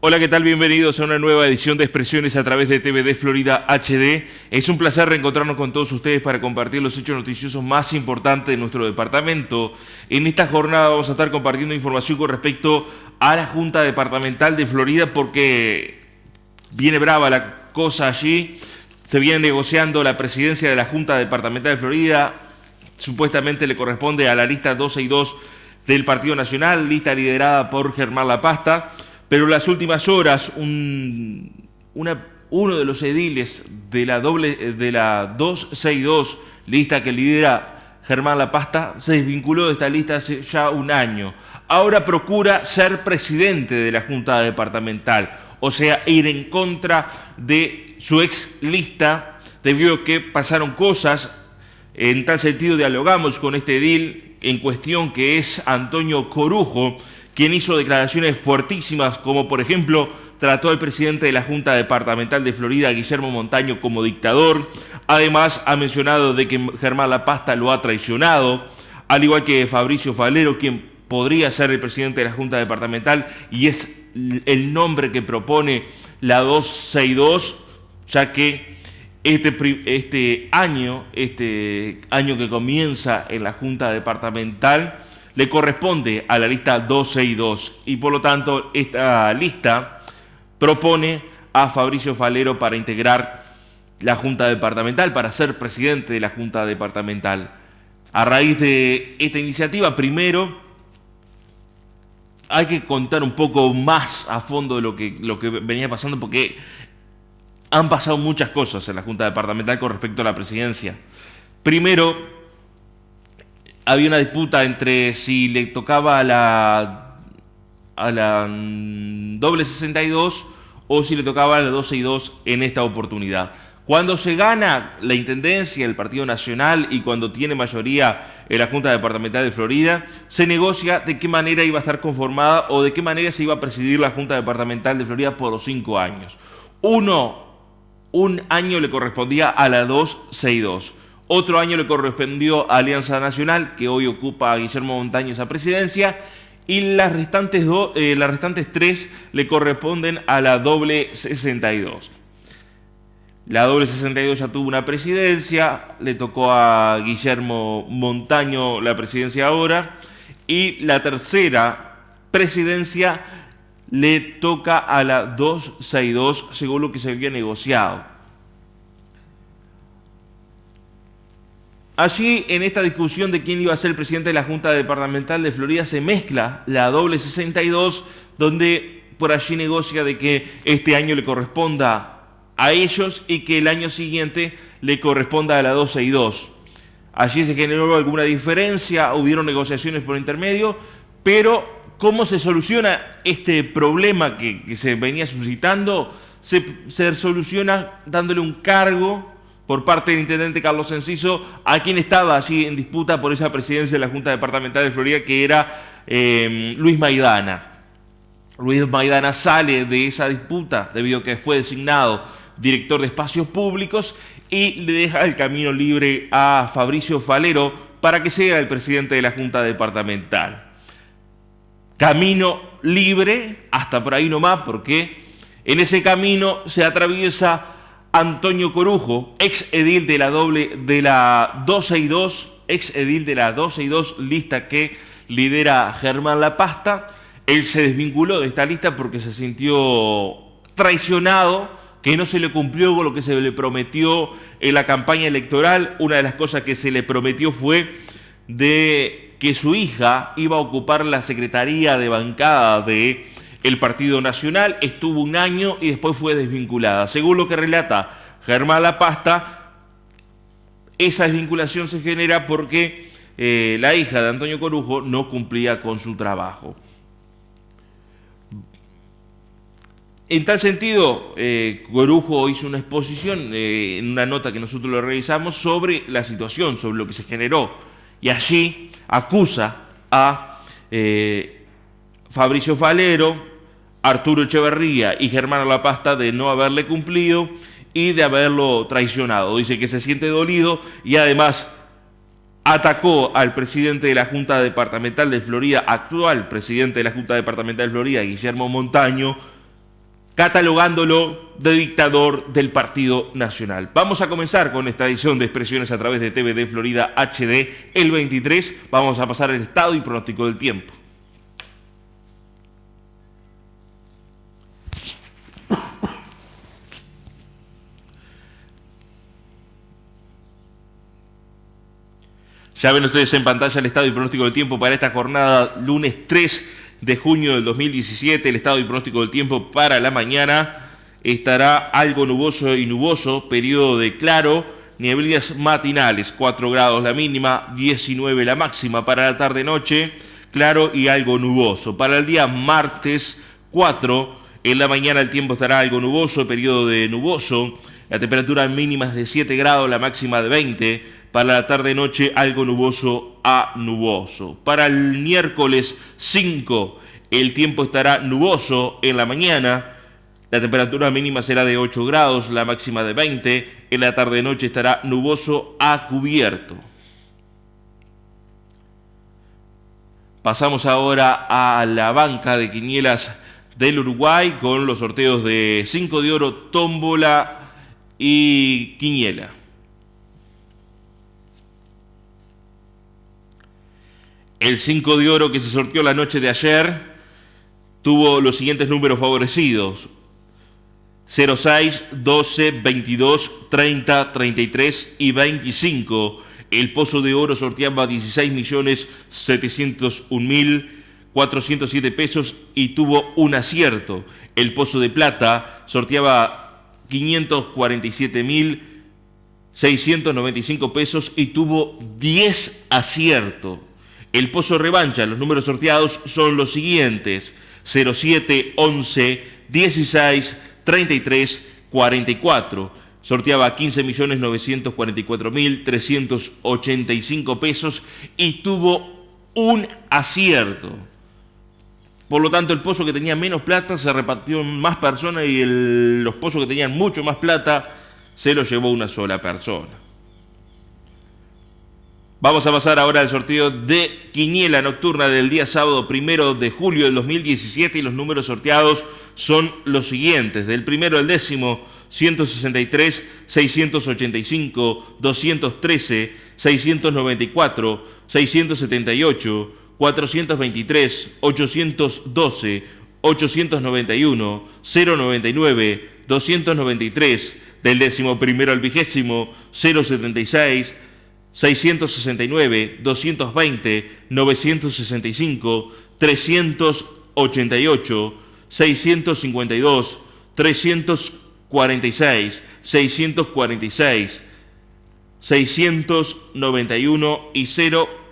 Hola, ¿qué tal? Bienvenidos a una nueva edición de Expresiones a través de TVD Florida HD. Es un placer reencontrarnos con todos ustedes para compartir los hechos noticiosos más importantes de nuestro departamento. En esta jornada vamos a estar compartiendo información con respecto a la Junta Departamental de Florida porque viene brava la cosa allí. Se viene negociando la presidencia de la Junta Departamental de Florida. Supuestamente le corresponde a la lista 262 del Partido Nacional, lista liderada por Germán La Pasta. Pero en las últimas horas, uno de los ediles de la 262, lista que lidera Germán La Pasta, se desvinculó de esta lista hace ya un año. Ahora procura ser presidente de la Junta Departamental, o sea, ir en contra de su ex lista, debido a que pasaron cosas. En tal sentido, dialogamos con este edil en cuestión, que es Antonio Corujo, quien hizo declaraciones fuertísimas, como por ejemplo trató al presidente de la Junta Departamental de Florida, Guillermo Montaño, como dictador. Además ha mencionado de que Germán La Pasta lo ha traicionado, al igual que Fabricio Falero, quien podría ser el presidente de la Junta Departamental y es el nombre que propone la 262, ya que este año que comienza en la Junta Departamental le corresponde a la lista 262 y por lo tanto esta lista propone a Fabricio Falero para integrar la Junta Departamental, para ser presidente de la Junta Departamental. A raíz de esta iniciativa, primero hay que contar un poco más a fondo de lo que venía pasando, porque han pasado muchas cosas en la Junta Departamental con respecto a la presidencia. Primero, había una disputa entre si le tocaba a la doble 62 o si le tocaba a la 262 en esta oportunidad. Cuando se gana la intendencia del Partido Nacional y cuando tiene mayoría en la Junta Departamental de Florida, se negocia de qué manera iba a estar conformada o de qué manera se iba a presidir la Junta Departamental de Florida por los 5 años. Un año le correspondía a la 262. Otro año le correspondió a Alianza Nacional, que hoy ocupa a Guillermo Montaño esa presidencia, y las restantes 3 le corresponden a la doble 62. La doble 62 ya tuvo una presidencia, le tocó a Guillermo Montaño la presidencia ahora, y la tercera presidencia le toca a la 262, según lo que se había negociado. Allí, en esta discusión de quién iba a ser el presidente de la Junta Departamental de Florida, se mezcla la doble 62, donde por allí negocia de que este año le corresponda a ellos y que el año siguiente le corresponda a la 262. Allí se generó alguna diferencia, hubieron negociaciones por intermedio, pero ¿cómo se soluciona este problema que se venía suscitando? Se soluciona dándole un cargo por parte del intendente Carlos Enciso a quien estaba allí en disputa por esa presidencia de la Junta Departamental de Florida, que era Luis Maidana. Luis Maidana sale de esa disputa debido a que fue designado director de espacios públicos y le deja el camino libre a Fabricio Falero para que sea el presidente de la Junta Departamental. Camino libre hasta por ahí nomás, porque en ese camino se atraviesa Antonio Corujo, ex edil de la 262, ex edil de la 262, lista que lidera Germán La Pasta. Él se desvinculó de esta lista porque se sintió traicionado, que no se le cumplió con lo que se le prometió en la campaña electoral. Una de las cosas que se le prometió fue de que su hija iba a ocupar la secretaría de bancada de el Partido Nacional, estuvo un año y después fue desvinculada. Según lo que relata Germán La Pasta, esa desvinculación se genera porque la hija de Antonio Corujo no cumplía con su trabajo. En tal sentido, Corujo hizo una exposición en una nota que nosotros lo revisamos sobre la situación, sobre lo que se generó, y allí acusa a Fabricio Falero, Arturo Echeverría y Germán La Pasta de no haberle cumplido y de haberlo traicionado. Dice que se siente dolido y además atacó al presidente de la Junta Departamental de Florida, actual presidente de la Junta Departamental de Florida, Guillermo Montaño, catalogándolo de dictador del Partido Nacional. Vamos a comenzar con esta edición de Expresiones a través de TVD Florida HD el 23. Vamos a pasar el estado y pronóstico del tiempo. Ya ven ustedes en pantalla el estado y pronóstico del tiempo para esta jornada, lunes 3 de junio del 2017. El estado y pronóstico del tiempo para la mañana estará algo nuboso y nuboso, periodo de claro, nieblillas matinales, 4 grados la mínima, 19 la máxima. Para la tarde-noche, claro y algo nuboso. Para el día martes 4, en la mañana el tiempo estará algo nuboso, periodo de nuboso, la temperatura mínima es de 7 grados, la máxima de 20. Para la tarde-noche, algo nuboso a nuboso. Para el miércoles 5, el tiempo estará nuboso en la mañana. La temperatura mínima será de 8 grados, la máxima de 20. En la tarde-noche estará nuboso a cubierto. Pasamos ahora a la banca de quinielas del Uruguay con los sorteos de 5 de oro, tómbola y quiniela. El 5 de oro que se sorteó la noche de ayer tuvo los siguientes números favorecidos: 06, 12, 22, 30, 33 y 25. El pozo de oro sorteaba 16.701.407 pesos y tuvo un acierto. El pozo de plata sorteaba 547.695 pesos y tuvo 10 aciertos. El pozo revancha, los números sorteados son los siguientes: 07, 11, 16, 33, 44. Sorteaba 15.944.385 pesos y tuvo un acierto. Por lo tanto, el pozo que tenía menos plata se repartió en más personas y los pozos que tenían mucho más plata se lo llevó una sola persona. Vamos a pasar ahora al sorteo de quiniela nocturna del día sábado 1 de julio del 2017 y los números sorteados son los siguientes: del primero al décimo, 163, 685, 213, 694, 678, 423, 812, 891, 099, 293, del décimo primero al vigésimo, 076, 669, 220, 965, 388, 652, 346, 646, 691 y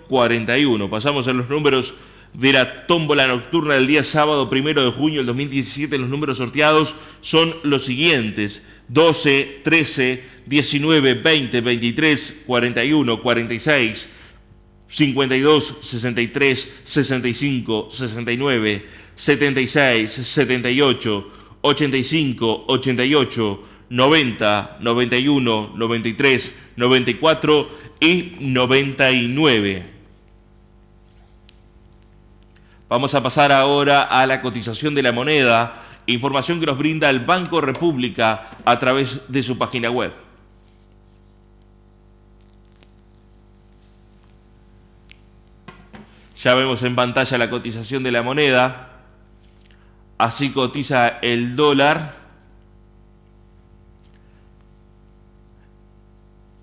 041. Pasamos a los números de la tómbola nocturna del día sábado 1 de junio del 2017. Los números sorteados son los siguientes: 12, 13, 19, 20, 23, 41, 46, 52, 63, 65, 69, 76, 78, 85, 88, 90, 91, 93, 94 y 99. Vamos a pasar ahora a la cotización de la moneda, información que nos brinda el Banco República a través de su página web. Ya vemos en pantalla la cotización de la moneda. Así cotiza el dólar.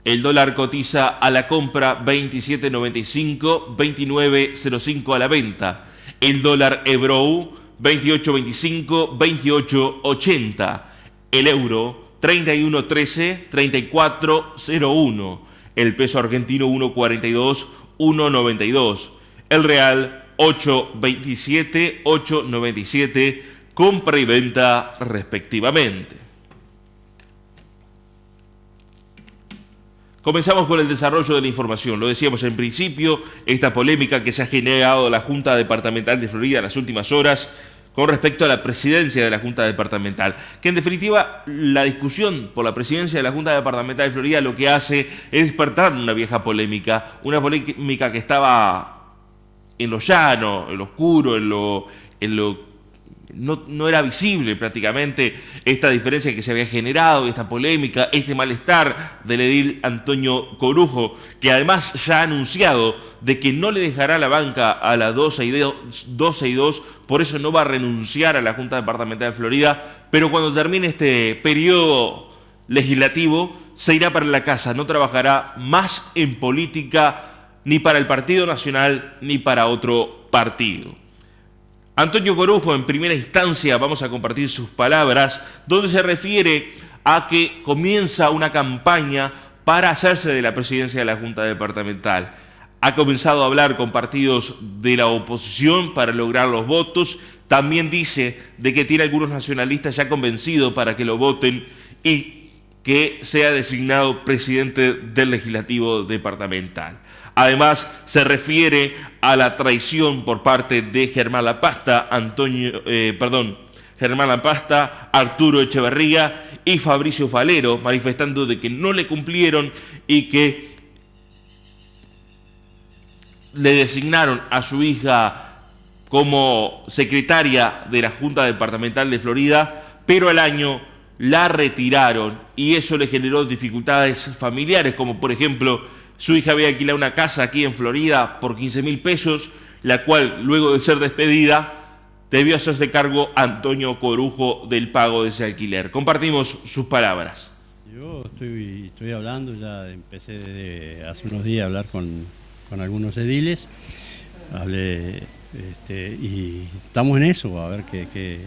El dólar cotiza a la compra 27.95, 29.05 a la venta. El dólar euro 28.25, 28.80. El euro 31.13, 34.01. El peso argentino 1.42, 1.92. El real 8.27, 8.97, compra y venta respectivamente. Comenzamos con el desarrollo de la información. Lo decíamos en principio, esta polémica que se ha generado la Junta Departamental de Florida en las últimas horas con respecto a la presidencia de la Junta Departamental. Que en definitiva, la discusión por la presidencia de la Junta Departamental de Florida lo que hace es despertar una vieja polémica, una polémica que estaba en lo llano, en lo oscuro, en lo no era visible prácticamente esta diferencia que se había generado, esta polémica, este malestar del edil Antonio Corujo, que además ya ha anunciado de que no le dejará la banca a la 12 y 2, por eso no va a renunciar a la Junta Departamental de Florida, pero cuando termine este periodo legislativo se irá para la casa, no trabajará más en política ni para el Partido Nacional ni para otro partido. Antonio Corujo, en primera instancia, vamos a compartir sus palabras, donde se refiere a que comienza una campaña para hacerse de la presidencia de la Junta Departamental. Ha comenzado a hablar con partidos de la oposición para lograr los votos. También dice de que tiene algunos nacionalistas ya convencidos para que lo voten y que sea designado presidente del Legislativo Departamental. Además, se refiere a la traición por parte de Germán Lapasta, Germán Lapasta, Arturo Echeverría y Fabricio Falero, manifestando de que no le cumplieron y que le designaron a su hija como secretaria de la Junta Departamental de Florida, pero al año la retiraron y eso le generó dificultades familiares, como por ejemplo su hija había alquilado una casa aquí en Florida por 15.000 pesos, la cual luego de ser despedida debió hacerse cargo Antonio Corujo del pago de ese alquiler. Compartimos sus palabras. Yo estoy hablando, ya empecé desde hace unos días a hablar con algunos ediles, hablé y estamos en eso, a ver qué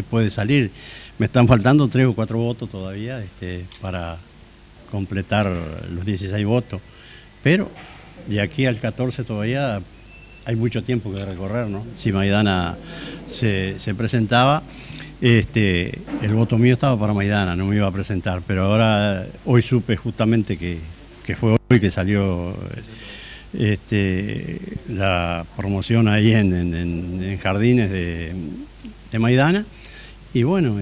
puede salir. Me están faltando 3 o 4 votos todavía para completar los 16 votos, pero de aquí al 14 todavía hay mucho tiempo que recorrer, ¿no? Si Maidana se presentaba, el voto mío estaba para Maidana, no me iba a presentar, pero ahora, hoy supe justamente que fue hoy que salió la promoción ahí en Jardines de Maidana, y bueno,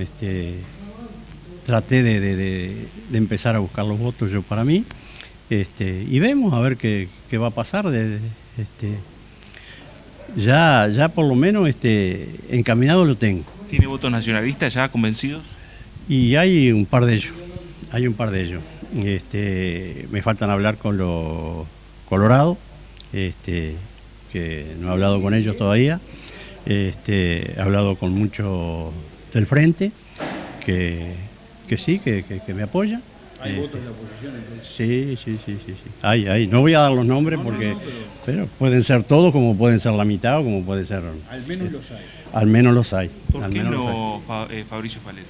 traté de empezar a buscar los votos yo para mí, y vemos a ver qué va a pasar. Ya por lo menos encaminado lo tengo. ¿Tiene votos nacionalistas ya convencidos? Y hay un par de ellos. Me faltan hablar con los Colorado, que no he hablado con ellos todavía. He hablado con muchos del frente, que sí, que me apoyan. ¿Hay votos de la oposición entonces? Sí. Hay. No voy a dar los nombres pero pueden ser todos, como pueden ser la mitad o como puede ser... Al menos los hay. Al menos los hay. ¿Por qué no Fabricio Falero?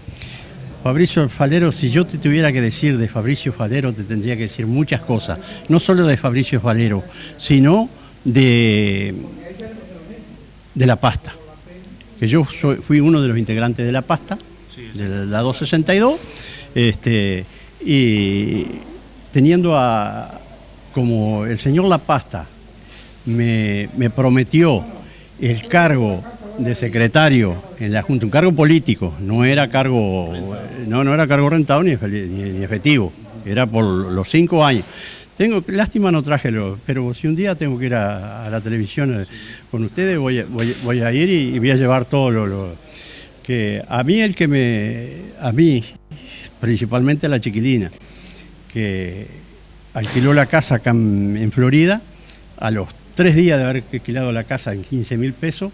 Fabricio Falero, si yo te tuviera que decir de Fabricio Falero, te tendría que decir muchas cosas. No solo de Fabricio Falero, sino de la pasta. Que yo fui uno de los integrantes de la pasta, de la 262, y teniendo como el señor La Pasta me prometió el cargo de secretario en la Junta, un cargo político, no era cargo rentable ni efectivo, era por los 5 años. Lástima no traje pero si un día tengo que ir a la televisión con ustedes, voy a ir y voy a llevar todo lo que a mí principalmente la chiquilina, que alquiló la casa acá en Florida. A los 3 días de haber alquilado la casa en 15.000 pesos,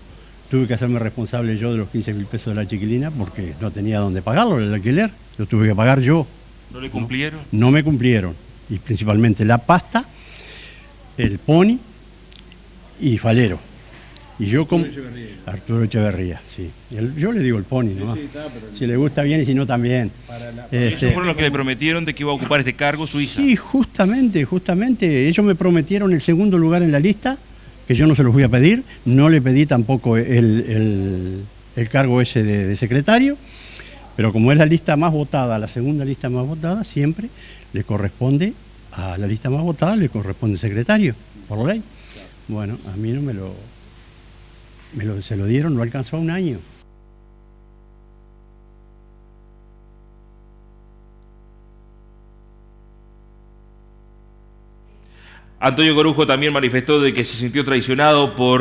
tuve que hacerme responsable yo de los 15.000 pesos de la chiquilina, porque no tenía dónde pagarlo, el alquiler, lo tuve que pagar yo. ¿No le cumplieron? No me cumplieron, y principalmente la pasta, el Pony y Falero. Y yo como Arturo Echeverría, sí. Yo le digo el Pony, ¿no? Sí, si le gusta bien y si no también. Esos fueron los que le prometieron de que iba a ocupar este cargo su hija. Sí, justamente. Ellos me prometieron el segundo lugar en la lista, que yo no se los voy a pedir. No le pedí tampoco el cargo ese de secretario, pero como es la lista más votada, la segunda lista más votada, siempre le corresponde a la lista más votada, le corresponde secretario, por ley. Bueno, a mí no se lo dieron, no alcanzó a 1 año. Antonio Corujo también manifestó de que se sintió traicionado por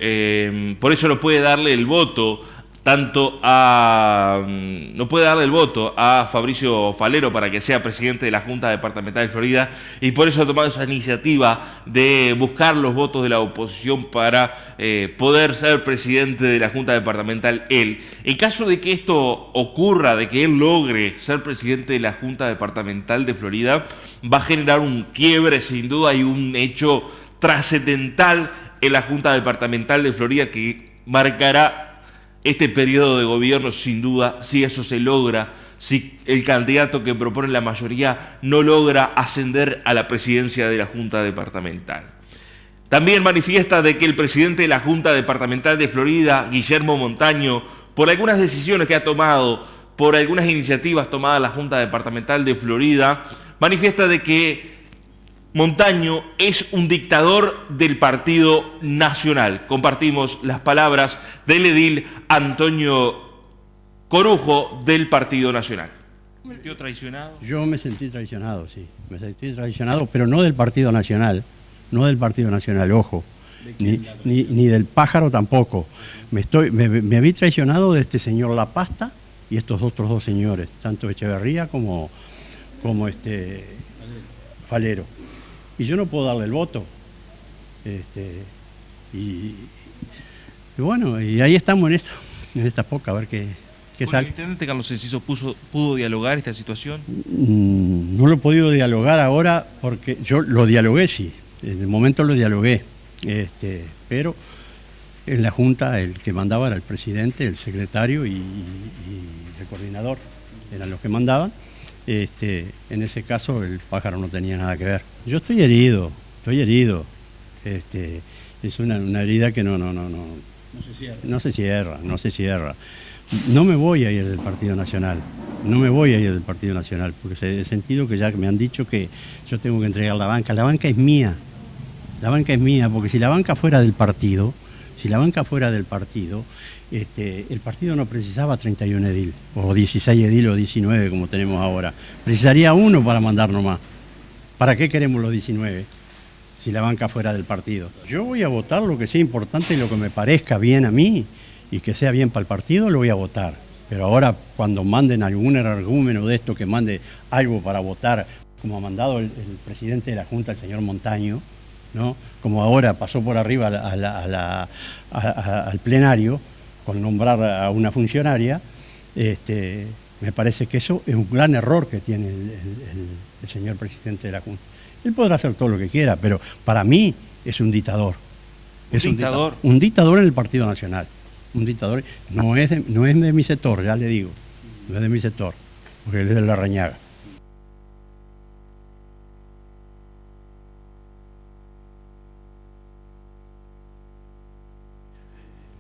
eso no puede darle el voto no puede darle el voto a Fabricio Falero para que sea presidente de la Junta Departamental de Florida, y por eso ha tomado esa iniciativa de buscar los votos de la oposición para poder ser presidente de la Junta Departamental él. En caso de que esto ocurra, de que él logre ser presidente de la Junta Departamental de Florida, va a generar un quiebre sin duda y un hecho trascendental en la Junta Departamental de Florida que marcará este periodo de gobierno sin duda, si eso se logra, si el candidato que propone la mayoría no logra ascender a la presidencia de la Junta Departamental. También manifiesta de que el presidente de la Junta Departamental de Florida, Guillermo Montaño, por algunas decisiones que ha tomado, por algunas iniciativas tomadas en la Junta Departamental de Florida, manifiesta de que Montaño es un dictador del Partido Nacional. Compartimos las palabras del edil Antonio Corujo del Partido Nacional. ¿Se sintió traicionado? Yo me sentí traicionado, sí. Me sentí traicionado, pero no del Partido Nacional. No del Partido Nacional, ojo. Ni del pájaro tampoco. Me vi traicionado de este señor La Pasta y estos otros dos señores, tanto Echeverría como Falero. Y yo no puedo darle el voto. Y bueno, y ahí estamos en esta poca, a ver qué sale. ¿El intendente Carlos Enciso pudo dialogar esta situación? No lo he podido dialogar ahora porque yo lo dialogué, sí. En el momento lo dialogué. Pero en la Junta el que mandaba era el presidente, el secretario y el coordinador. Eran los que mandaban. En ese caso el pájaro no tenía nada que ver. Yo estoy herido. Es una herida que no se cierra. No me voy a ir del Partido Nacional, porque he sentido que ya me han dicho que yo tengo que entregar la banca. La banca es mía, porque si la banca fuera del partido, el partido no precisaba 31 edil, o 16 edil o 19 como tenemos ahora. Precisaría uno para mandar nomás. ¿Para qué queremos los 19 si la banca fuera del partido? Yo voy a votar lo que sea importante y lo que me parezca bien a mí y que sea bien para el partido, lo voy a votar. Pero ahora cuando manden algún argumento de esto, que mande algo para votar, como ha mandado el presidente de la Junta, el señor Montaño, ¿no? Como ahora pasó por arriba al plenario con nombrar a una funcionaria, me parece que eso es un gran error que tiene el señor presidente de la Junta. Él podrá hacer todo lo que quiera, pero para mí es un dictador. Un dictador en el Partido Nacional. Un dictador. No es de mi sector, ya le digo. No es de mi sector, porque él es de La Reñaga.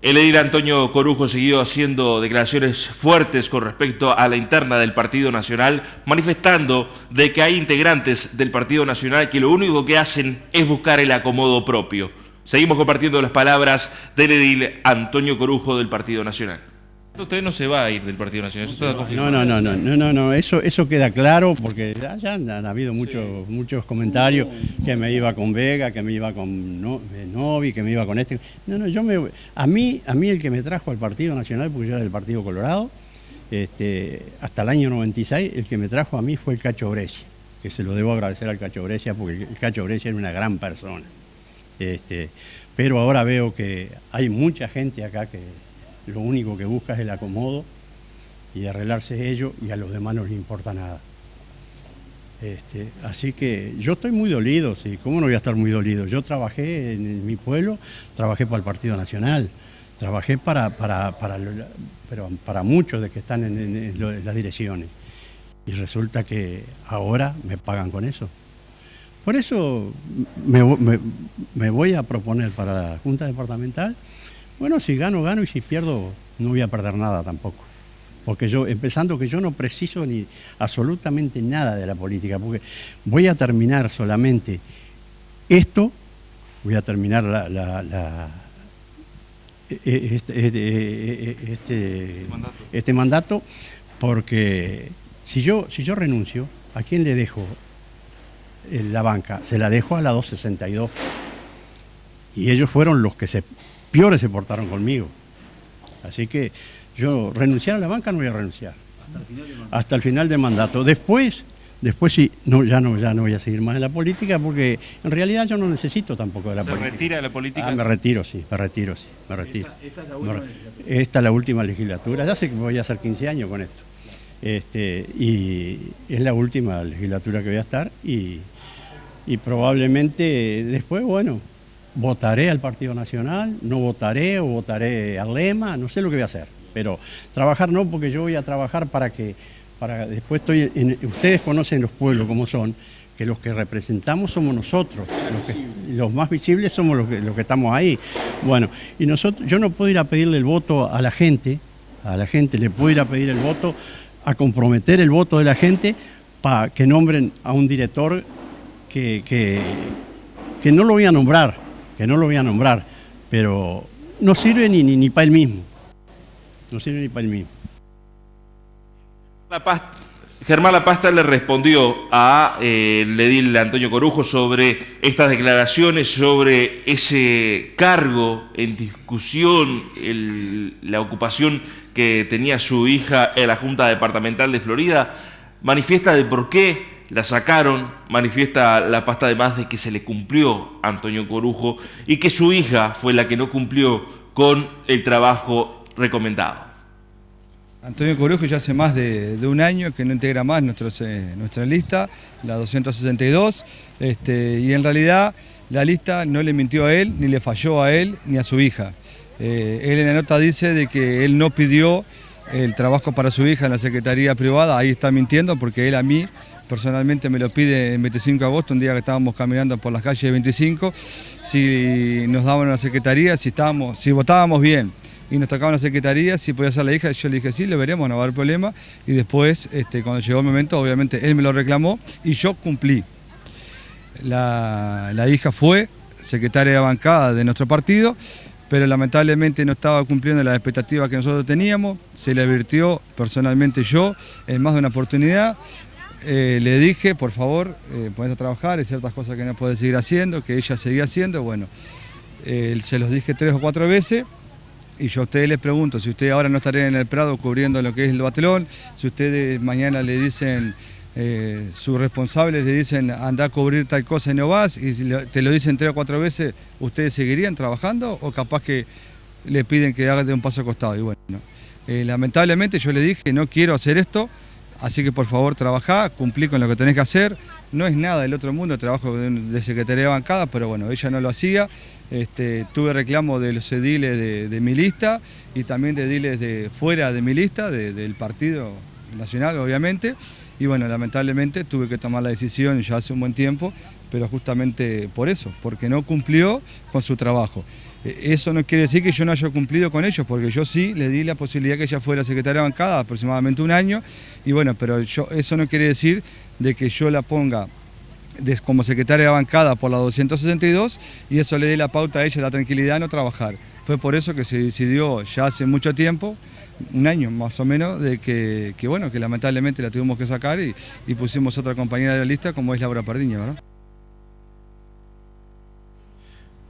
El edil Antonio Corujo siguió haciendo declaraciones fuertes con respecto a la interna del Partido Nacional, manifestando de que hay integrantes del Partido Nacional que lo único que hacen es buscar el acomodo propio. Seguimos compartiendo las palabras del edil Antonio Corujo del Partido Nacional. Usted no se va a ir del Partido Nacional, eso está confirmado. No, eso queda claro, porque ya han habido muchos comentarios que me iba con Vega, que me iba con Novi, que me iba con este. A mí el que me trajo al Partido Nacional, porque yo era del Partido Colorado, hasta el año 96, el que me trajo a mí fue el Cacho Brescia, que se lo debo agradecer al Cacho Brescia, porque el Cacho Brescia era una gran persona. Pero ahora veo que hay mucha gente acá que lo único que busca es el acomodo y arreglarse ellos, y a los demás no les importa nada. Así que yo estoy muy dolido, sí, ¿cómo no voy a estar muy dolido? Yo trabajé en mi pueblo, trabajé para el Partido Nacional, trabajé para muchos de que están en las direcciones, y resulta que ahora me pagan con eso. Por eso me voy a proponer para la Junta Departamental. Bueno, si gano, y si pierdo, no voy a perder nada tampoco. Porque empezando que yo no preciso ni absolutamente nada de la política, porque voy a terminar solamente esto, voy a terminar este mandato, porque si yo renuncio, ¿a quién le dejo la banca, se la dejo a la 262. Y ellos fueron los que peores se portaron conmigo. Así que yo renunciar a la banca no voy a renunciar. Hasta el final del mandato. Después sí, ya no voy a seguir más en la política porque en realidad yo no necesito tampoco de la política. ¿Se retira de la política? Me retiro. Esta es la última legislatura. Ya sé que voy a hacer 15 años con esto. Y es la última legislatura que voy a estar y probablemente después, bueno, votaré al Partido Nacional, no votaré o votaré al Lema, no sé lo que voy a hacer. Pero trabajar no, porque yo voy a trabajar para después ustedes conocen los pueblos como son, que los que representamos somos nosotros, los más visibles somos los que estamos ahí. Bueno, y yo no puedo ir a pedirle el voto a la gente le puedo ir a pedir el voto, a comprometer el voto de la gente para que nombren a un director que no lo voy a nombrar, pero no sirve ni para él mismo. No sirve ni para él mismo. Germán La Pasta le respondió a el edil Antonio Corujo sobre estas declaraciones, sobre ese cargo en discusión, la ocupación que tenía su hija en la Junta Departamental de Florida. Manifiesta de por qué la sacaron, manifiesta La Pasta además de que se le cumplió a Antonio Corujo y que su hija fue la que no cumplió con el trabajo recomendado. Antonio Corujo ya hace más de un año que no integra más nuestra lista, la 262, y en realidad la lista no le mintió a él, ni le falló a él, ni a su hija. Él en la nota dice de que él no pidió el trabajo para su hija en la Secretaría Privada, ahí está mintiendo porque él a mí personalmente me lo pide en 25 de agosto, un día que estábamos caminando por las calles de 25, si nos daban una secretaría, si votábamos bien y nos tocaba una secretaría, si podía ser la hija, yo le dije sí, le veremos, no va a haber problema, y después, cuando llegó el momento, obviamente él me lo reclamó y yo cumplí. La hija fue secretaria de bancada de nuestro partido, pero lamentablemente no estaba cumpliendo las expectativas que nosotros teníamos, se le advirtió personalmente yo en más de una oportunidad. Le dije, por favor, ponete a trabajar, hay ciertas cosas que no puede seguir haciendo, que ella seguía haciendo, bueno, se los dije 3 o 4 veces, y yo a ustedes les pregunto, si ustedes ahora no estarían en el Prado cubriendo lo que es el Batelón, si ustedes mañana le dicen, sus responsables le dicen, anda a cubrir tal cosa y no vas, y si te lo dicen 3 o 4 veces, ¿ustedes seguirían trabajando o capaz que le piden que hagas de un paso acostado? Y bueno, lamentablemente yo le dije, no quiero hacer esto, así que por favor trabajá, cumplí con lo que tenés que hacer. No es nada del otro mundo, trabajo de secretaría de bancada, pero bueno, ella no lo hacía. Tuve reclamo de los ediles de mi lista y también de ediles de fuera de mi lista, del Partido Nacional obviamente. Y bueno, lamentablemente tuve que tomar la decisión ya hace un buen tiempo, pero justamente por eso, porque no cumplió con su trabajo. Eso no quiere decir que yo no haya cumplido con ellos, porque yo sí le di la posibilidad que ella fuera secretaria de bancada aproximadamente un año, y bueno, pero eso no quiere decir de que yo la ponga como secretaria de bancada por la 262 y eso le dé la pauta a ella, la tranquilidad de no trabajar. Fue por eso que se decidió ya hace mucho tiempo, un año más o menos, de que bueno, que lamentablemente la tuvimos que sacar y pusimos otra compañera de la lista como es Laura Pardiña, ¿verdad?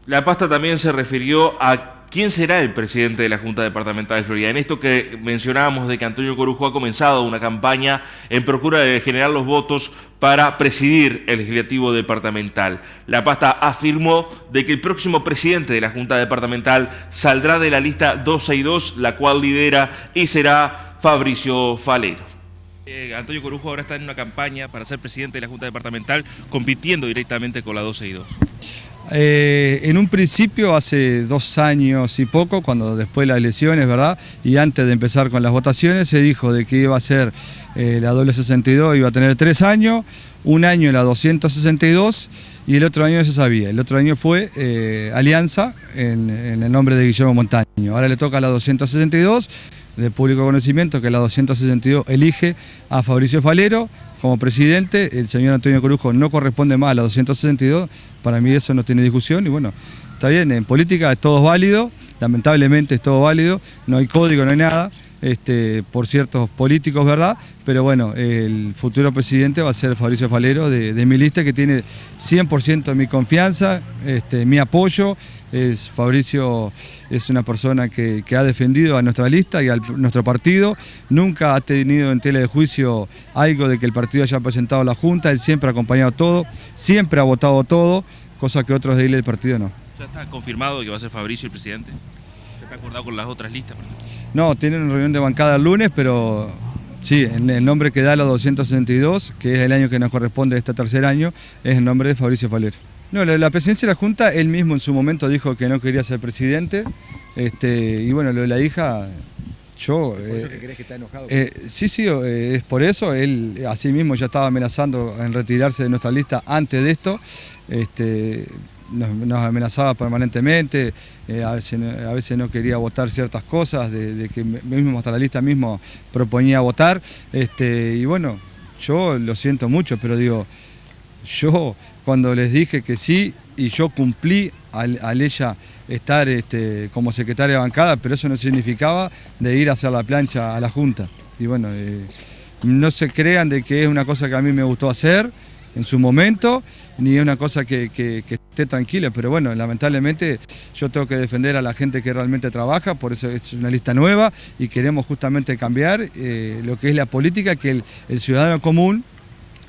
La Pasta también se refirió a quién será el presidente de la Junta Departamental de Florida. En esto que mencionábamos de que Antonio Corujo ha comenzado una campaña en procura de generar los votos para presidir el legislativo departamental. La Pasta afirmó de que el próximo presidente de la Junta Departamental saldrá de la lista 262, la cual lidera y será Fabricio Falero. Antonio Corujo ahora está en una campaña para ser presidente de la Junta Departamental, compitiendo directamente con la 262. En un principio, hace 2 años y poco, cuando después de las elecciones, ¿verdad? Y antes de empezar con las votaciones, se dijo de que iba a ser la doble 62, iba a tener 3 años, un año la 262 y el otro año no se sabía. El otro año fue Alianza en el nombre de Guillermo Montaño. Ahora le toca a la 262, de público conocimiento que la 262 elige a Fabricio Falero como presidente. El señor Antonio Corujo no corresponde más a la 262, para mí eso no tiene discusión y bueno, está bien, en política todo es válido, lamentablemente es todo válido, no hay código, no hay nada, por ciertos políticos, ¿verdad? Pero bueno, el futuro presidente va a ser Fabricio Falero de mi lista, que tiene 100% de mi confianza, mi apoyo. Fabricio es una persona que ha defendido a nuestra lista y a nuestro partido, nunca ha tenido en tela de juicio algo de que el partido haya presentado a la Junta, él siempre ha acompañado todo, siempre ha votado todo, cosa que otros de él del partido no. ¿Ya está confirmado que va a ser Fabricio el presidente? ¿Ya está acordado con las otras listas, por ejemplo? No, tienen una reunión de bancada el lunes, pero sí, el nombre que da los 262, que es el año que nos corresponde este tercer año, es el nombre de Fabricio Falero. No, la presidencia de la Junta, él mismo en su momento dijo que no quería ser presidente, y bueno, lo de la hija, yo... ¿Por eso crees que está enojado? Sí, es por eso, él así mismo ya estaba amenazando en retirarse de nuestra lista antes de esto, nos amenazaba permanentemente, a veces no quería votar ciertas cosas, de que mismo hasta la lista mismo proponía votar, y bueno, yo lo siento mucho, pero digo, yo cuando les dije que sí y yo cumplí al ella estar como secretaria de bancada, pero eso no significaba de ir a hacer la plancha a la Junta. Y bueno, no se crean de que es una cosa que a mí me gustó hacer en su momento, ni es una cosa que esté tranquila, pero bueno, lamentablemente yo tengo que defender a la gente que realmente trabaja, por eso es una lista nueva y queremos justamente cambiar lo que es la política, que el ciudadano común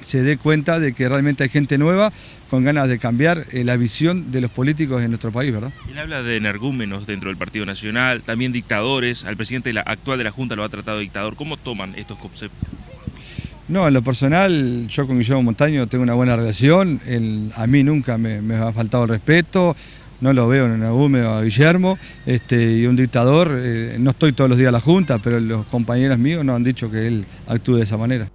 se dé cuenta de que realmente hay gente nueva con ganas de cambiar la visión de los políticos en nuestro país, ¿verdad? Él habla de energúmenos dentro del Partido Nacional, también dictadores, al presidente actual de la Junta lo ha tratado de dictador. ¿Cómo toman estos conceptos? No, en lo personal, yo con Guillermo Montaño tengo una buena relación, a mí nunca me ha faltado el respeto, no lo veo en energúmeno a Guillermo, y un dictador, no estoy todos los días en la Junta, pero los compañeros míos nos han dicho que él actúe de esa manera.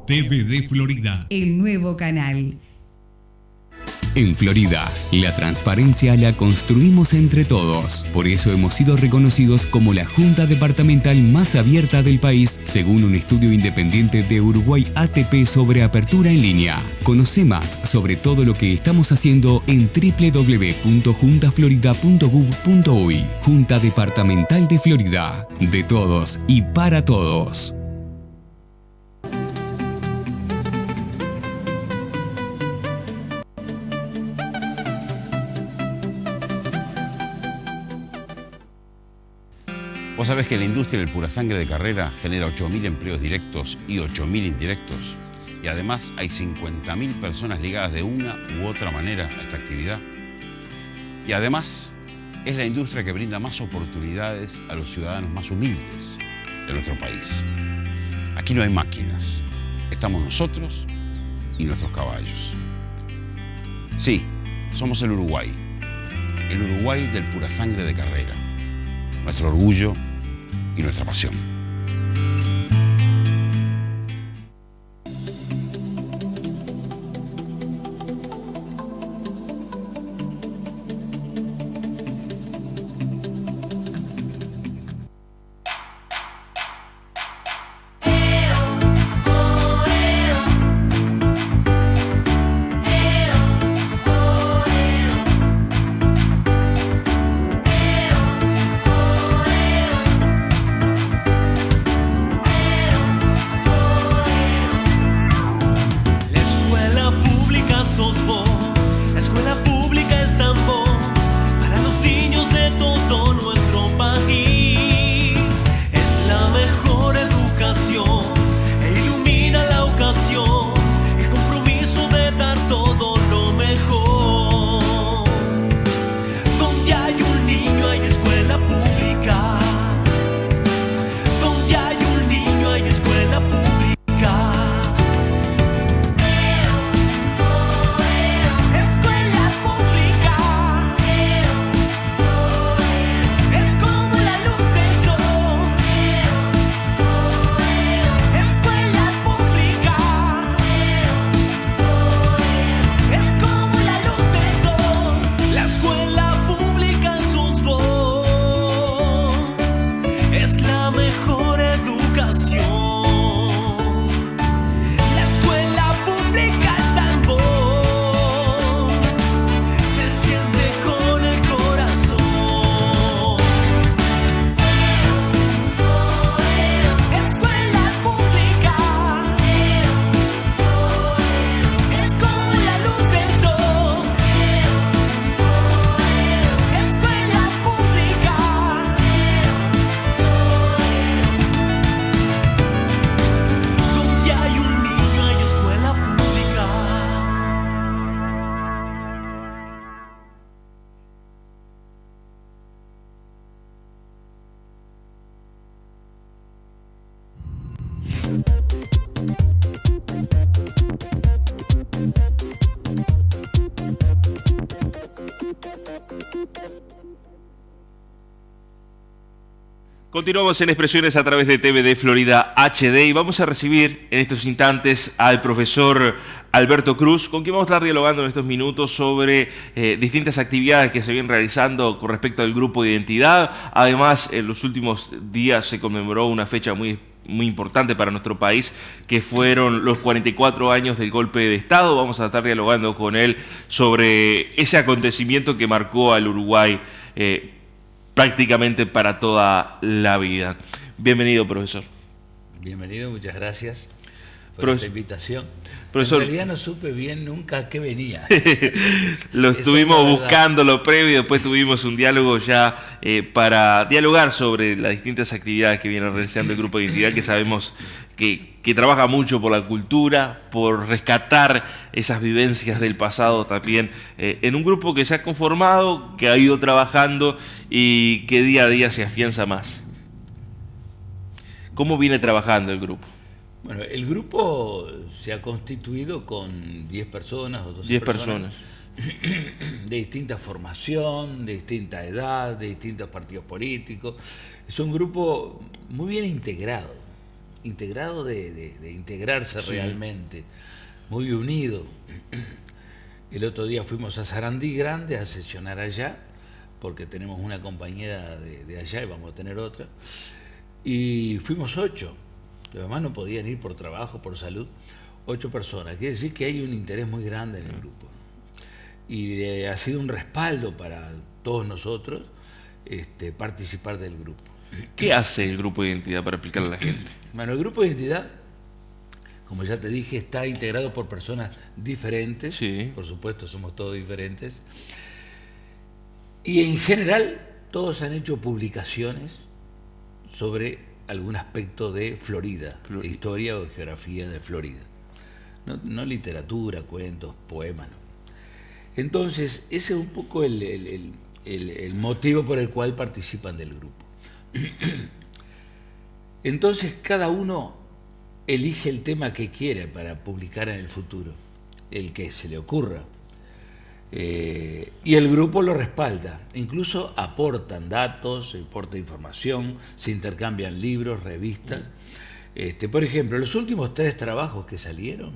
TVD Florida. El nuevo canal. En Florida, la transparencia la construimos entre todos. Por eso hemos sido reconocidos como la Junta Departamental más abierta del país, según un estudio independiente de Uruguay ATP sobre apertura en línea. Conoce más sobre todo lo que estamos haciendo en www.juntaflorida.gov.uy. Junta Departamental de Florida. De todos y para todos. Vos sabés que la industria del purasangre de carrera genera 8.000 empleos directos y 8.000 indirectos. Y además hay 50.000 personas ligadas de una u otra manera a esta actividad. Y además es la industria que brinda más oportunidades a los ciudadanos más humildes de nuestro país. Aquí no hay máquinas, estamos nosotros y nuestros caballos. Sí, somos el Uruguay del purasangre de carrera. Nuestro orgullo y nuestra pasión. Continuamos en Expresiones a través de TVD Florida HD y vamos a recibir en estos instantes al profesor Alberto Cruz, con quien vamos a estar dialogando en estos minutos sobre distintas actividades que se vienen realizando con respecto al grupo de identidad. Además, en los últimos días se conmemoró una fecha muy importante para nuestro país, que fueron los 44 años del golpe de Estado. Vamos a estar dialogando con él sobre ese acontecimiento que marcó al Uruguay prácticamente para toda la vida. Bienvenido, profesor. Bienvenido, muchas gracias por Profesor, esta invitación. profesor, En realidad no supe bien nunca a qué venía. lo Esa estuvimos es la verdad. buscando lo previo, después tuvimos un diálogo ya para dialogar sobre las distintas actividades que viene realizando el Grupo de Identidad, que sabemos que trabaja mucho por la cultura, por rescatar esas vivencias del pasado también, en un grupo que se ha conformado, que ha ido trabajando y que día a día se afianza más. ¿Cómo viene trabajando el grupo? Bueno, el grupo se ha constituido con 10 personas o 12 10 personas. de distinta formación, de distinta edad, de distintos partidos políticos. Es un grupo muy bien integrado de integrarse realmente, muy unido. El otro día fuimos a Sarandí Grande a sesionar allá, porque tenemos una compañera de allá y vamos a tener otra, y fuimos 8. Los demás no podían ir por trabajo, por salud. 8 personas. Quiere decir que hay un interés muy grande en el grupo. Y ha sido un respaldo para todos nosotros participar del grupo. ¿Qué hace el Grupo de Identidad para explicarle a la gente? Bueno, el grupo de identidad, como ya te dije, está integrado por personas diferentes. Sí. Por supuesto, somos todos diferentes. Y en general, todos han hecho publicaciones sobre algún aspecto de Florida, de historia o de geografía de Florida. No literatura, cuentos, poemas, no. Entonces, ese es un poco el motivo por el cual participan del grupo. Entonces, cada uno elige el tema que quiere para publicar en el futuro, el que se le ocurra. Y el grupo lo respalda, incluso aportan datos, aporta información, se intercambian libros, revistas. Por ejemplo, los últimos 3 trabajos que salieron,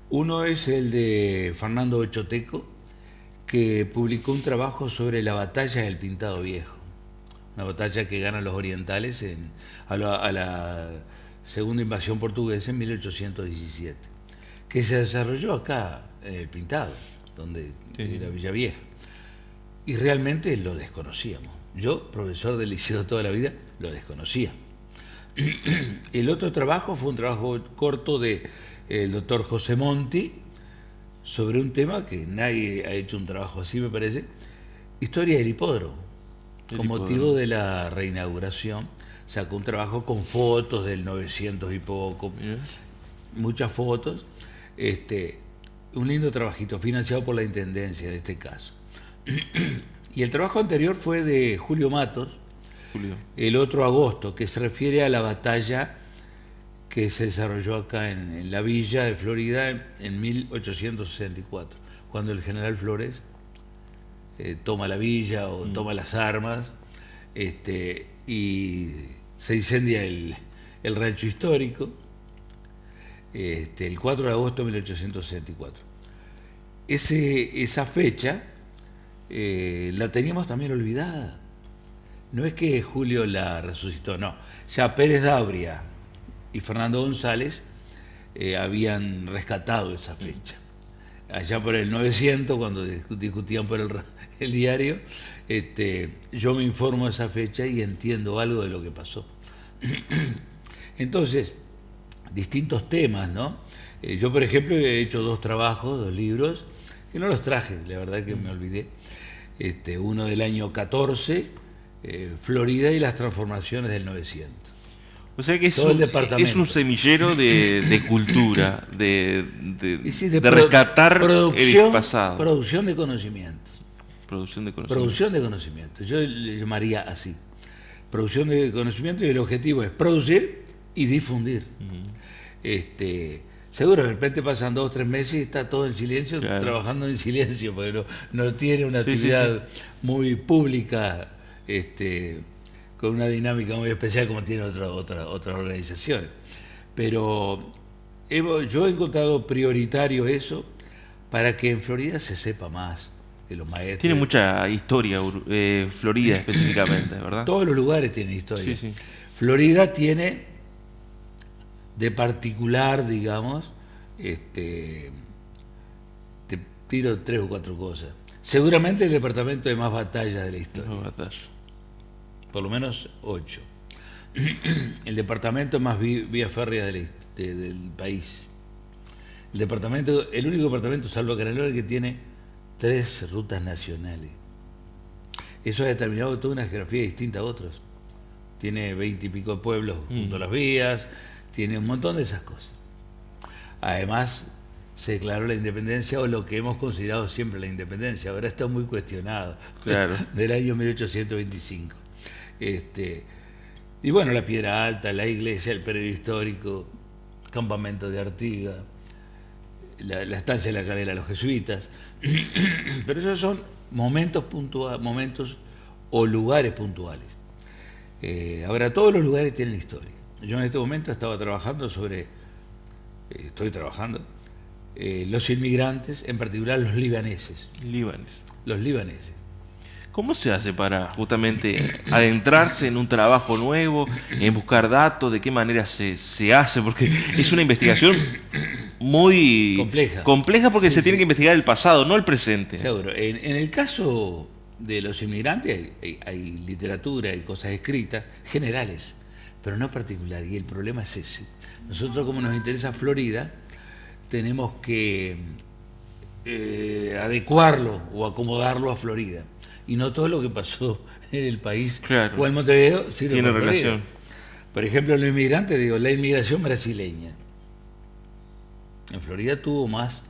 uno es el de Fernando Ochoteco, que publicó un trabajo sobre la batalla del Pintado Viejo, una batalla que ganan los orientales a la segunda invasión portuguesa en 1817, que se desarrolló acá en el Pintado, donde era Villavieja. Y realmente lo desconocíamos. Yo, profesor del liceo toda la vida, lo desconocía. El otro trabajo fue un trabajo corto del doctor José Monti sobre un tema que nadie ha hecho un trabajo así, me parece, historia del hipódromo. Con motivo de la reinauguración, sacó un trabajo con fotos del 900 y poco, muchas fotos. Un lindo trabajito, financiado por la Intendencia en este caso. Y el trabajo anterior fue de Julio Matos, el otro agosto, que se refiere a la batalla que se desarrolló acá en la villa de Florida en 1864, cuando el general Flores toma la villa o toma las armas y se incendia el rancho histórico el 4 de agosto de 1864. Esa fecha la teníamos también olvidada. No es que Julio la resucitó, no. Ya Pérez Dabria y Fernando González habían rescatado esa fecha. Allá por el 900, cuando discutían por el diario, yo me informo de esa fecha y entiendo algo de lo que pasó. Entonces, distintos temas, ¿no? Yo, por ejemplo, he hecho 2 trabajos, 2 libros, que no los traje, la verdad que me olvidé. Uno del año 14, Florida y las transformaciones del 900. O sea que es un semillero de cultura, de rescatar el pasado. Producción de conocimientos. Producción de conocimientos. Yo le llamaría así. Producción de conocimiento, y el objetivo es producir y difundir. Seguro, de repente pasan 2 o 3 meses y está todo en silencio, Claro. trabajando en silencio, porque no tiene una Sí, sí, actividad muy pública, con una dinámica muy especial como tiene otras organizaciones. Pero yo he encontrado prioritario eso para que en Florida se sepa más, que los maestros... Tiene mucha historia, Florida específicamente, ¿verdad? Todos los lugares tienen historia. Sí, sí. Florida tiene, de particular, digamos, te tiro 3 o 4 cosas. Seguramente el departamento de más batallas de la historia, No, batalla. por lo menos 8. El departamento más vías férreas del país. El único departamento, salvo Canelora, que tiene 3 rutas nacionales. Eso ha determinado toda una geografía distinta a otros. Tiene 20 y pico de pueblos junto a las vías, tiene un montón de esas cosas. Además, se declaró la independencia, o lo que hemos considerado siempre la independencia. Ahora está muy cuestionado, Claro. del año 1825. Y bueno, la Piedra Alta, la iglesia, el predio histórico, campamento de Artigas, la estancia de la Calera de los jesuitas. Pero esos son momentos o lugares puntuales. Ahora, todos los lugares tienen historia. Yo en este momento estoy trabajando los inmigrantes, en particular los libaneses. Los libaneses. ¿Cómo se hace para justamente adentrarse en un trabajo nuevo, en buscar datos? ¿De qué manera se hace? Porque es una investigación muy compleja porque Sí, se tiene sí. que investigar el pasado, no el presente. Seguro. En el caso de los inmigrantes hay literatura, hay cosas escritas, generales, pero no particulares. Y el problema es ese. Nosotros, como nos interesa Florida, tenemos que adecuarlo o acomodarlo a Florida. Y no todo lo que pasó en el país Claro. o en Montevideo sirve Tiene para Florida. relación. Por ejemplo, los inmigrantes, la inmigración brasileña. En Florida tuvo más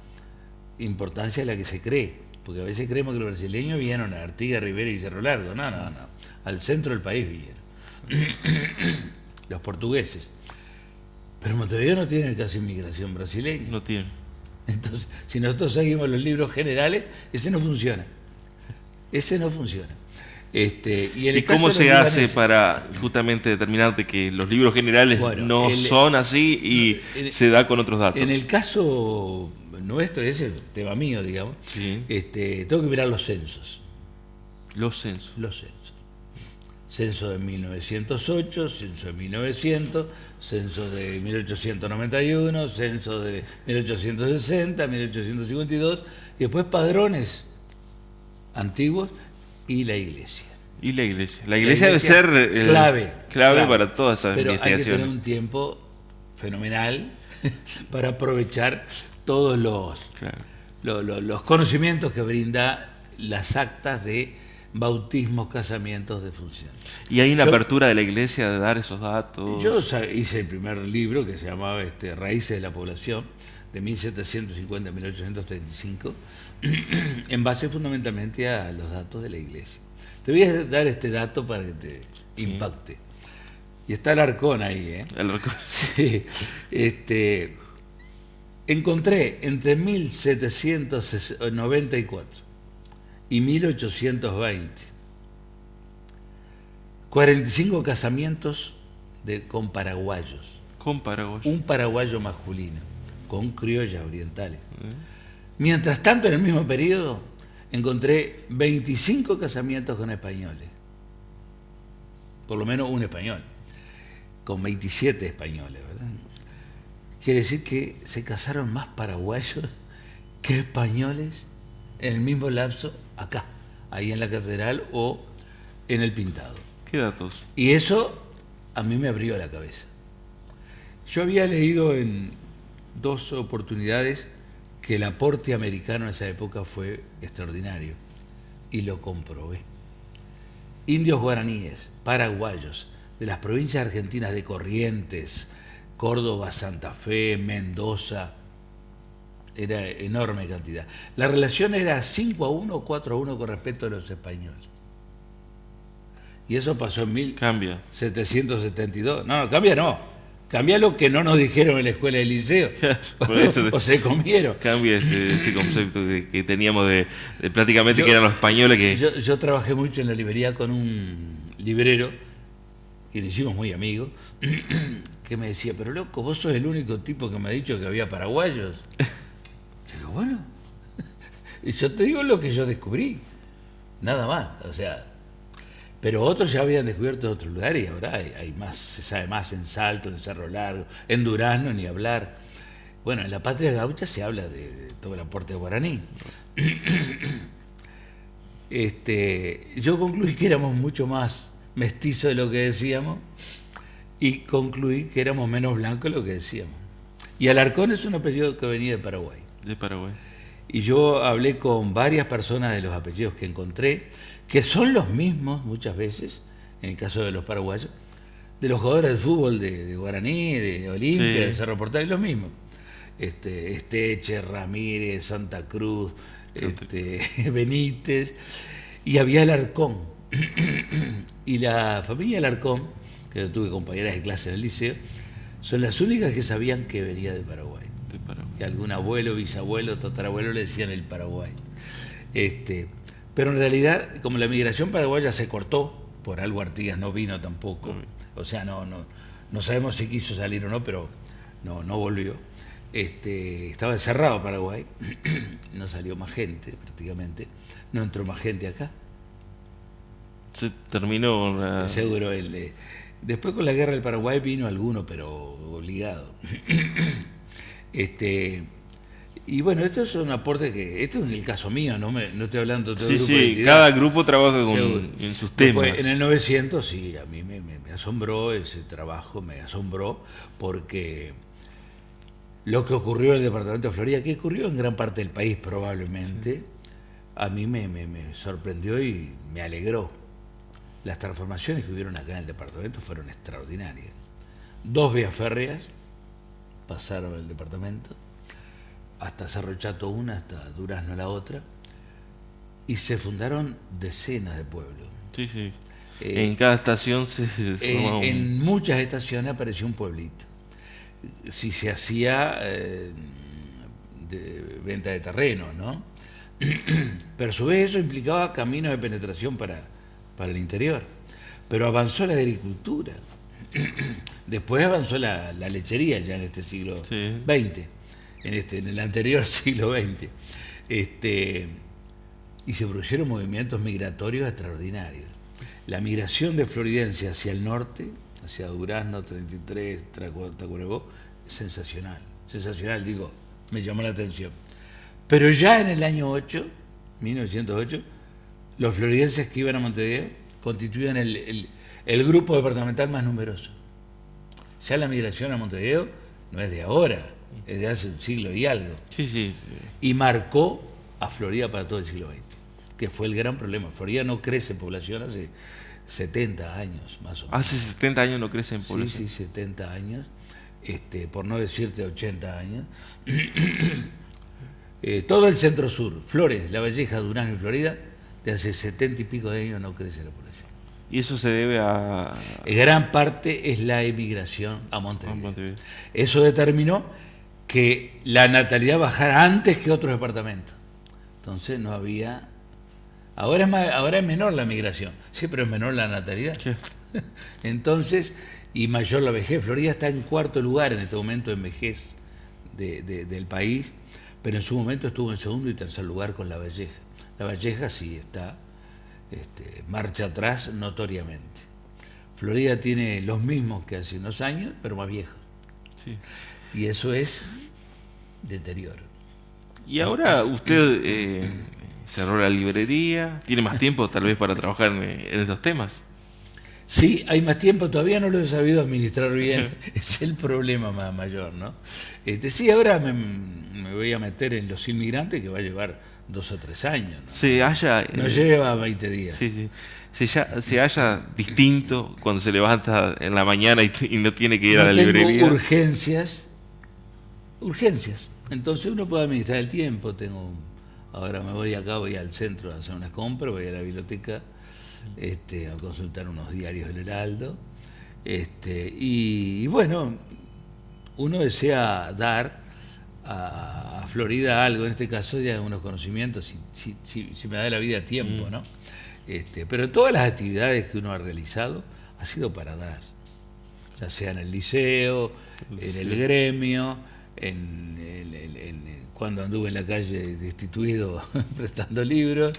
importancia de la que se cree, porque a veces creemos que los brasileños vinieron a Artigas, Rivera y Cerro Largo. No. Al centro del país vinieron. Los portugueses. Pero Montevideo no tiene casi inmigración brasileña. No tiene. Entonces, si nosotros seguimos los libros generales, ese no funciona. Ese no funciona. Y ¿Y cómo se hace para justamente determinar de que los libros generales no son así y se da con otros datos? En el caso nuestro, ese es el tema mío, digamos, Sí. tengo que mirar los censos. Los censos. Los censos. Censo de 1908, censo de 1900, censo de 1891, censo de 1860, 1852, y después padrones antiguos y la iglesia. Y la iglesia. La iglesia debe ser clave para todas esas Pero hay que investigaciones. tener un tiempo fenomenal para aprovechar todos los conocimientos que brinda las actas de bautismos, casamientos, defunciones. ¿Y hay una apertura de la iglesia de dar esos datos? Yo hice el primer libro que se llamaba Raíces de la Población, de 1750 a 1835, en base fundamentalmente a los datos de la iglesia. Te voy a dar este dato para que te impacte. Y está el arcón ahí, ¿eh? El arcón. Sí. Encontré entre 1794 y 1820 45 casamientos con paraguayos. Con paraguayos. Un paraguayo masculino con criollas orientales. Mientras tanto, en el mismo periodo, encontré 25 casamientos con españoles. Por lo menos un español. Con 27 españoles, ¿verdad? Quiere decir que se casaron más paraguayos que españoles en el mismo lapso acá, ahí en la catedral o en el Pintado. ¿Qué datos? Y eso a mí me abrió la cabeza. Yo había leído en 2 oportunidades que el aporte americano en esa época fue extraordinario y lo comprobé. Indios guaraníes, paraguayos, de las provincias argentinas de Corrientes, Córdoba, Santa Fe, Mendoza, era enorme cantidad. La relación era 5-1 o 4-1 con respecto a los españoles. Y eso pasó en 1772. No, cambia no. Cambia lo que no nos dijeron en la escuela del liceo. Por eso o se comieron. cambia ese concepto que teníamos de prácticamente que eran los españoles que... Yo trabajé mucho en la librería con un librero, que nos hicimos muy amigos, que me decía, pero loco, vos sos el único tipo que me ha dicho que había paraguayos. Digo, bueno, y yo te digo lo que yo descubrí, nada más, o sea, pero otros ya habían descubierto en otros lugares y ahora hay más, se sabe más en Salto, en Cerro Largo, en Durazno, ni hablar. Bueno, en la Patria Gaucha se habla de todo el aporte guaraní. Yo concluí que éramos mucho más mestizos de lo que decíamos y concluí que éramos menos blancos de lo que decíamos. Y Alarcón es un apellido que venía de Paraguay. De Paraguay. Y yo hablé con varias personas de los apellidos que encontré, que son los mismos muchas veces, en el caso de los paraguayos, de los jugadores de fútbol de Guaraní, de Olimpia, Sí. de Cerro Portal, los mismos. Esteche, Ramírez, Santa Cruz, Benítez, y había Alarcón. Y la familia Alarcón, que yo tuve compañeras de clase en el liceo, son las únicas que sabían que venía de Paraguay. De Paraguay. Que algún abuelo, bisabuelo, tatarabuelo le decían el Paraguay. Pero en realidad, como la migración paraguaya se cortó, por algo Artigas no vino tampoco, o sea, no sabemos si quiso salir o no, pero no volvió. Estaba encerrado Paraguay, no salió más gente prácticamente, no entró más gente acá. Se terminó la... Seguro, después con la guerra del Paraguay vino alguno, pero obligado. Y bueno, esto es un aporte que, esto es el caso mío, no estoy hablando de todo el grupo de Sí, entidad. cada grupo trabaja Seguro. en sus temas. Después, en el 900, sí, a mí me asombró ese trabajo, me asombró, porque lo que ocurrió en el departamento de Florida, que ocurrió en gran parte del país probablemente, a mí me sorprendió y me alegró. Las transformaciones que hubieron acá en el departamento fueron extraordinarias. 2 vías férreas pasaron el departamento, hasta Cerro Chato una, hasta Durazno la otra, y se fundaron decenas de pueblos. Sí, sí. En cada estación se formaba En muchas estaciones apareció un pueblito. Si se hacía de venta de terreno, ¿no? Pero a su vez eso implicaba caminos de penetración para el interior. Pero avanzó la agricultura. Después avanzó la lechería ya en este siglo XX, en el anterior siglo XX. Y se produjeron movimientos migratorios extraordinarios. La migración de floridenses hacia el norte, hacia Durazno, 33, Tacuarembó, es sensacional. Sensacional, digo, me llamó la atención. Pero ya en el año 1908, los floridenses que iban a Montevideo constituían el grupo departamental más numeroso. Ya la migración a Montevideo no es de ahora, es de hace un siglo y algo. Sí. Y marcó a Florida para todo el siglo XX, que fue el gran problema. Florida no crece en población hace 70 años, más o menos. Hace 70 años no crece en población. Sí, 70 años, por no decirte 80 años. Todo el centro sur, Flores, La Valleja, Durazno y Florida, de hace 70 y pico de años no crece la población. Y eso se debe a... Gran parte es la emigración a Montevideo. Montevideo. Eso determinó que la natalidad bajara antes que otros departamentos. Entonces no había... Ahora es menor la migración, sí, pero es menor la natalidad. Sí. Entonces, y mayor la vejez. Florida está en 4º lugar en este momento en vejez del país, pero en su momento estuvo en 2º y 3er lugar con La Valleja. La Valleja sí está, marcha atrás notoriamente. Florida tiene los mismos que hace unos años, pero más viejos. Sí. Y eso es deterioro. Y ahora usted cerró la librería, tiene más tiempo tal vez para trabajar en estos temas. Sí, hay más tiempo, todavía no lo he sabido administrar bien, es el problema más mayor, ¿no? Sí, ahora me voy a meter en los inmigrantes, que va a llevar 2 o 3 años, ¿no? Se halla... No lleva 20 días. Sí. Se halla distinto cuando se levanta en la mañana y no tiene que ir a la librería. Tengo urgencias. Entonces uno puede administrar el tiempo. Ahora me voy acá, voy al centro a hacer unas compras, voy a la biblioteca a consultar unos diarios del Heraldo. Y bueno, uno desea dar a Florida algo, en este caso ya unos conocimientos, si me da la vida tiempo, ¿no? Pero todas las actividades que uno ha realizado ha sido para dar, ya sea en el liceo, en el gremio, cuando anduve en la calle destituido prestando libros,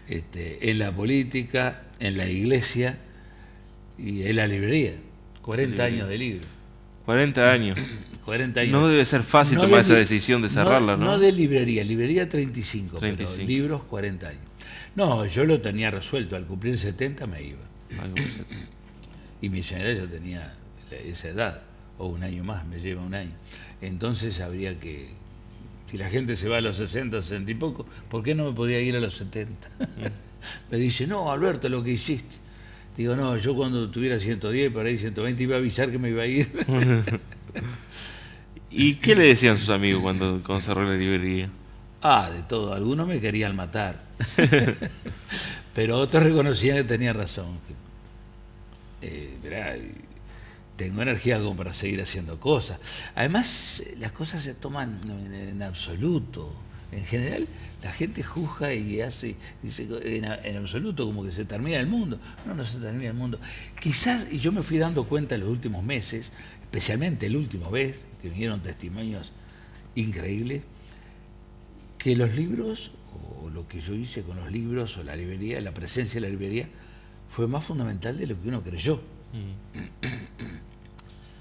en la política, en la iglesia y en la librería. 40 años de libro. 40 años. 40 años. No debe ser fácil tomar esa decisión de cerrarla, ¿no? No de librería 35, 35. pero libros 40 años. No, yo lo tenía resuelto, al cumplir 70 me iba. Y mi señora ya tenía esa edad, o un año más, me lleva un año. Entonces habría que, si la gente se va a los 60, 60 y poco, ¿por qué no me podía ir a los 70? Me dice, no, Alberto, lo que hiciste. Digo, no, yo cuando tuviera 110, por ahí 120, iba a avisar que me iba a ir. ¿Y qué le decían sus amigos cuando cerró la librería? De todo. Algunos me querían matar. Pero otros reconocían que tenía razón. Verá, tengo energía como para seguir haciendo cosas. Además, las cosas se toman en absoluto. En general, la gente juzga y hace, dice en absoluto como que se termina el mundo. No se termina el mundo. Quizás, y yo me fui dando cuenta en los últimos meses, especialmente la última vez, que vinieron testimonios increíbles, que los libros, o lo que yo hice con los libros, o la librería, la presencia de la librería, fue más fundamental de lo que uno creyó.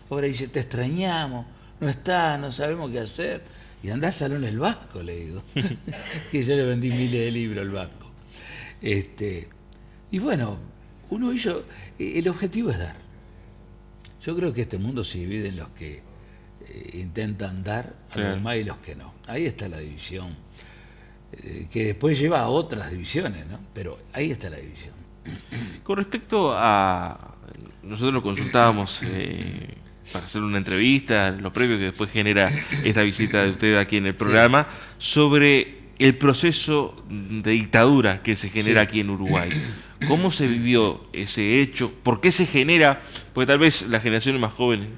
Ahora dice, te extrañamos, no está, no sabemos qué hacer. Y andá al Salón El Vasco, le digo, que yo le vendí miles de libros al Vasco. Y bueno, uno hizo, el objetivo es dar. Yo creo que este mundo se divide en los que intentan dar a los demás y los que no. Ahí está la división, que después lleva a otras divisiones, ¿no? Pero ahí está la división. Con respecto a... Nosotros lo consultábamos para hacer una entrevista, lo previo que después genera esta visita de usted aquí en el programa, sobre el proceso de dictadura que se genera aquí en Uruguay. ¿Cómo se vivió ese hecho? ¿Por qué se genera? Porque tal vez las generaciones más jóvenes,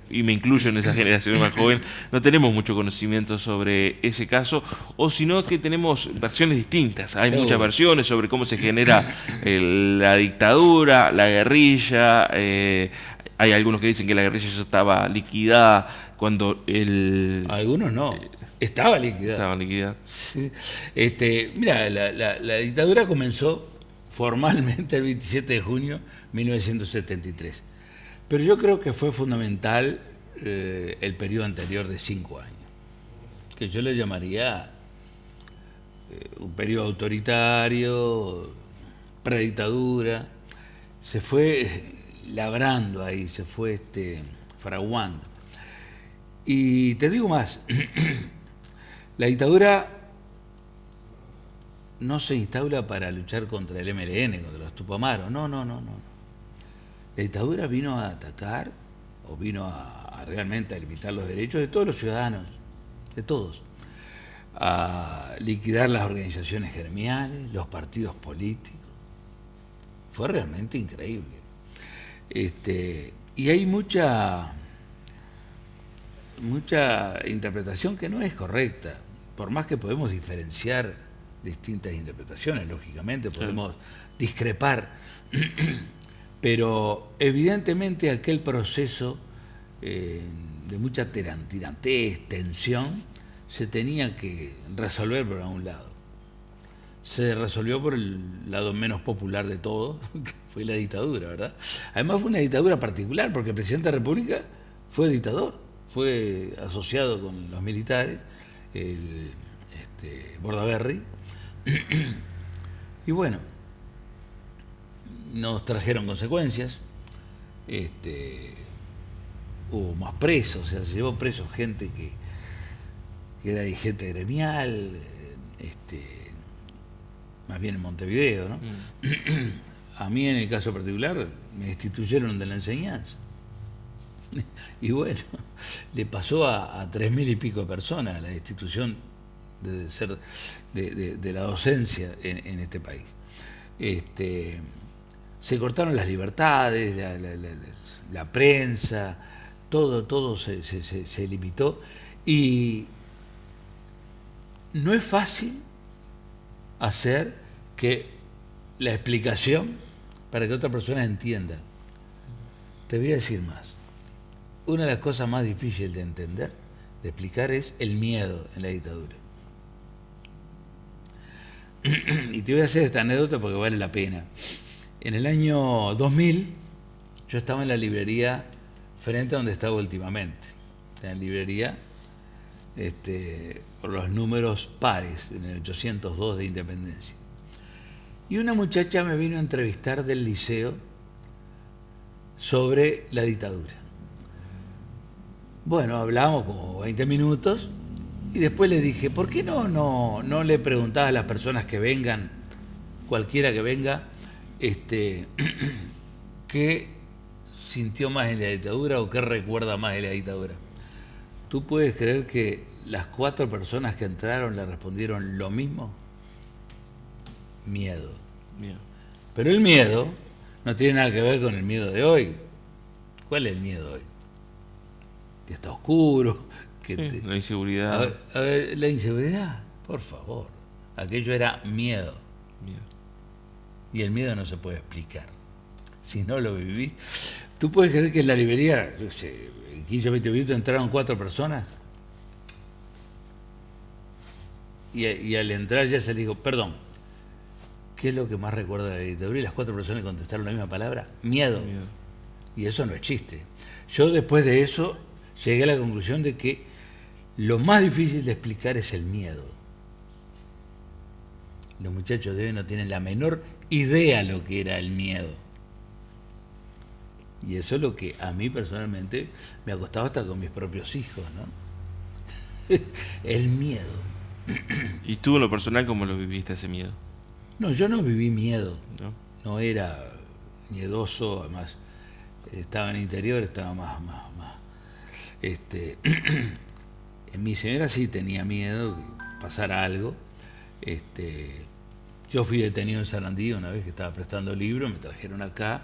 y me incluyo en esa generación más joven, no tenemos mucho conocimiento sobre ese caso, o sino que tenemos versiones distintas. Hay muchas versiones sobre cómo se genera la dictadura, la guerrilla. Hay algunos que dicen que la guerrilla ya estaba liquidada cuando Algunos no. Estaba liquidada. Estaba liquidada. Sí. Mira, la dictadura comenzó formalmente el 27 de junio de 1973. Pero yo creo que fue fundamental el periodo anterior de 5 años, que yo le llamaría un periodo autoritario, predictadura. Se fue labrando ahí, se fue fraguando. Y te digo más, la dictadura no se instaura para luchar contra el MLN, contra los Tupamaros, no. La dictadura vino a atacar, o vino a realmente a limitar los derechos de todos los ciudadanos, de todos, a liquidar las organizaciones gremiales, los partidos políticos. Fue realmente increíble. Y hay mucha interpretación que no es correcta, por más que podemos diferenciar distintas interpretaciones, lógicamente podemos discrepar, pero evidentemente aquel proceso de mucha tirantez, tensión, se tenía que resolver por algún lado. Se resolvió por el lado menos popular de todo, que fue la dictadura, ¿verdad? Además fue una dictadura particular, porque el presidente de la República fue dictador, fue asociado con los militares, Bordaberry, y bueno, nos trajeron consecuencias, hubo más presos, o sea, se llevó presos gente que era dirigente gremial, más bien en Montevideo, ¿no? A mí, en el caso particular, me destituyeron de la enseñanza. Y bueno, le pasó a 3.000 y pico de personas la destitución de la docencia en este país. Se cortaron las libertades, la prensa, todo se limitó, y no es fácil hacer que la explicación para que otra persona entienda. Te voy a decir más. Una de las cosas más difíciles de entender, de explicar, es el miedo en la dictadura. Y te voy a hacer esta anécdota porque vale la pena. En el año 2000, yo estaba en la librería frente a donde estaba últimamente. En la librería por los números pares, en el 802 de Independencia. Y una muchacha me vino a entrevistar del liceo sobre la dictadura. Bueno, hablamos como 20 minutos y después le dije, ¿por qué no le preguntás a las personas que vengan, cualquiera que venga, qué sintió más en la dictadura o qué recuerda más de la dictadura? ¿Tú puedes creer que las 4 personas que entraron le respondieron lo mismo? Miedo. Bien. Pero el miedo no tiene nada que ver con el miedo de hoy. ¿Cuál es el miedo hoy? Que está oscuro, que Sí, la inseguridad. A ver, la inseguridad, por favor. Aquello era miedo. Bien. Y el miedo no se puede explicar. Si no lo vivís. ¿Tú puedes creer que en la librería, yo sé, en 15 o 20 minutos entraron 4 personas? Y al entrar ya se le dijo, perdón, ¿qué es lo que más recuerda de la dictadura? Y las 4 personas contestaron la misma palabra, miedo. Miedo. Y eso no es chiste. Yo después de eso llegué a la conclusión de que lo más difícil de explicar es el miedo. Los muchachos de hoy no tienen la menor idea lo que era el miedo. Y eso es lo que a mí personalmente me ha costado hasta con mis propios hijos, ¿no? El miedo. ¿Y tú en lo personal cómo lo viviste ese miedo? No, yo no viví miedo. ¿No? No era miedoso, además estaba en el interior, estaba más. Mi señora sí tenía miedo que pasara algo. Yo fui detenido en Sarandí una vez que estaba prestando libros, me trajeron acá,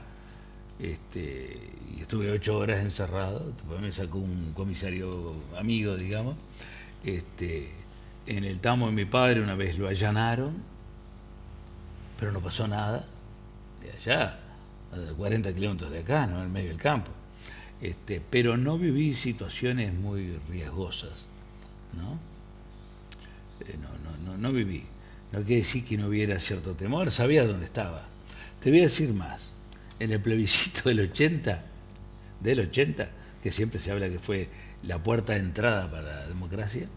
y estuve 8 horas encerrado. Después me sacó un comisario amigo, digamos. En el tamo de mi padre una vez lo allanaron, pero no pasó nada. De allá, a 40 kilómetros de acá, ¿no? En medio del campo. Pero no viví situaciones muy riesgosas, ¿no? No viví. No quiere decir que no hubiera cierto temor, sabía dónde estaba. Te voy a decir más. En el plebiscito del 80, que siempre se habla que fue la puerta de entrada para la democracia,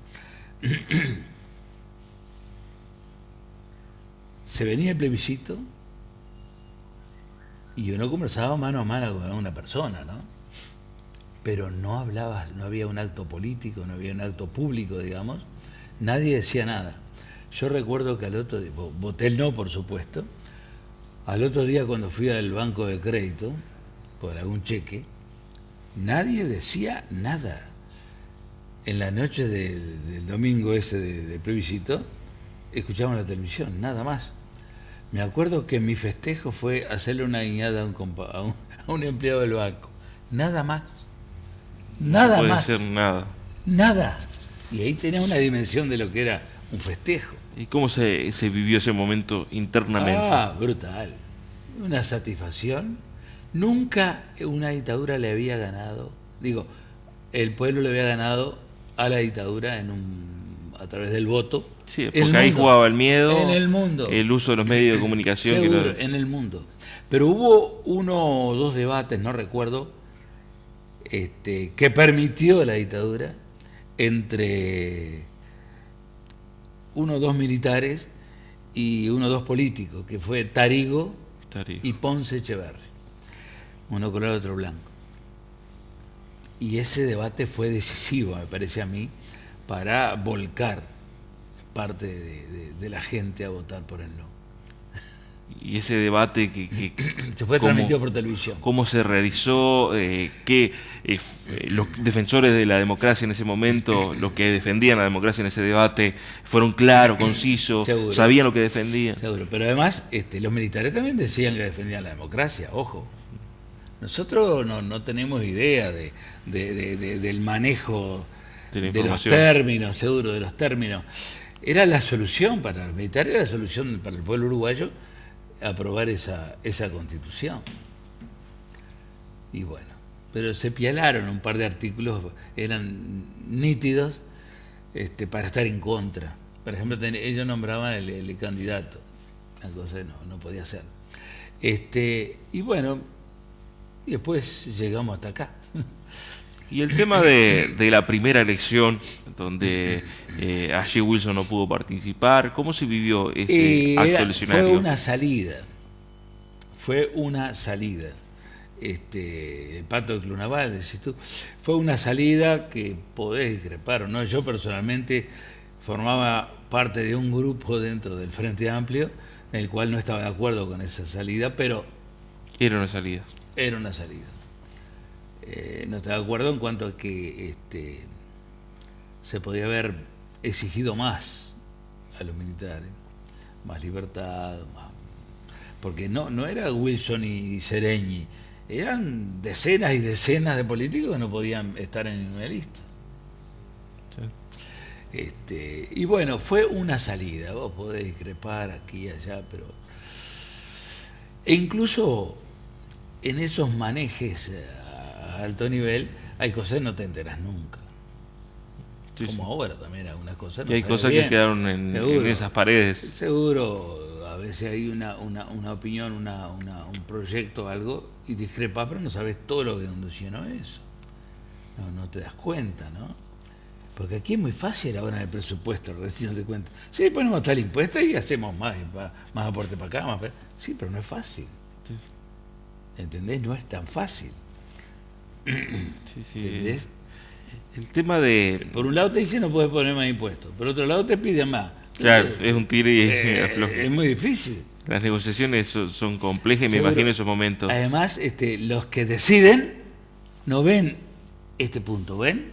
se venía el plebiscito y uno conversaba mano a mano con una persona, ¿no? Pero no hablaba, no había un acto político, no había un acto público, digamos. Nadie decía nada. Yo recuerdo que al otro día, voté el no, por supuesto. Al otro día, cuando fui al banco de crédito por algún cheque, nadie decía nada. En la noche del domingo ese de plebiscito, escuchamos la televisión, nada más. Me acuerdo que mi festejo fue hacerle una guiñada a un empleado del banco. Nada más. Nada no más. puede ser nada. Nada. Y ahí tenía una dimensión de lo que era un festejo. ¿Y cómo se vivió ese momento internamente? Brutal. Una satisfacción. Nunca una dictadura le había ganado, el pueblo le había ganado a la dictadura a través del voto. Sí, porque ahí jugaba el miedo, en el mundo, el uso de los medios de comunicación. Seguro, en el mundo. Pero hubo 1 o 2 debates, no recuerdo, que permitió la dictadura entre 1 o 2 militares y 1 o 2 políticos, que fue Tarigo y Ponce Echeverri, uno colorado y otro blanco. Y ese debate fue decisivo, me parece a mí, para volcar parte de la gente a votar por el no. Y ese debate que se fue transmitido por televisión. ¿Cómo se realizó? Los defensores de la democracia en ese momento, los que defendían la democracia en ese debate, fueron claros, concisos, Seguro. Sabían lo que defendían. Seguro, pero además los militares también decían que defendían la democracia, ojo. Nosotros no tenemos idea del manejo De la de los información. términos, seguro, de los términos. Era la solución para los militares, era la solución para el pueblo uruguayo aprobar esa constitución. Y bueno, pero se pialaron un par de artículos, eran nítidos para estar en contra. Por ejemplo, ellos nombraban el candidato, una cosa que no podía ser. Y bueno, y después llegamos hasta acá. Y el tema de la primera elección, donde allí Wilson no pudo participar, ¿cómo se vivió ese acto eleccionario? Fue una salida. El Pacto de Club Naval, decís tú, fue una salida que podés discrepar o no. Yo personalmente formaba parte de un grupo dentro del Frente Amplio, en el cual no estaba de acuerdo con esa salida, pero Era una salida. era una salida. No estaba de acuerdo en cuanto a que se podía haber exigido más a los militares, más libertad, porque no era Wilson y Sereñi, eran decenas y decenas de políticos que no podían estar en ninguna lista. Sí. Y bueno, fue una salida, vos podés discrepar aquí y allá, pero... E incluso en esos manejes a alto nivel hay cosas que no te enteras nunca. Sí, Como sí. ahora también algunas cosas Y no hay sabes cosas bien. que quedaron en Seguro. esas paredes. Seguro, a veces hay una opinión, un proyecto, algo, y discrepas, pero no sabes todo lo que condució a eso. No te das cuenta, ¿no? Porque aquí es muy fácil ahora en el presupuesto, recién te cuenta. Sí, ponemos tal impuesto y hacemos más aporte para acá, sí, pero no es fácil. ¿Entendés? No es tan fácil. Sí, sí. ¿Entendés? El tema de... Por un lado te dicen no puedes poner más impuestos, por otro lado te piden más. Claro, Entonces, es un tiro y afloje. es muy difícil. Las negociaciones son complejas y me Seguro. imagino esos momentos. Además, los que deciden no ven este punto, ven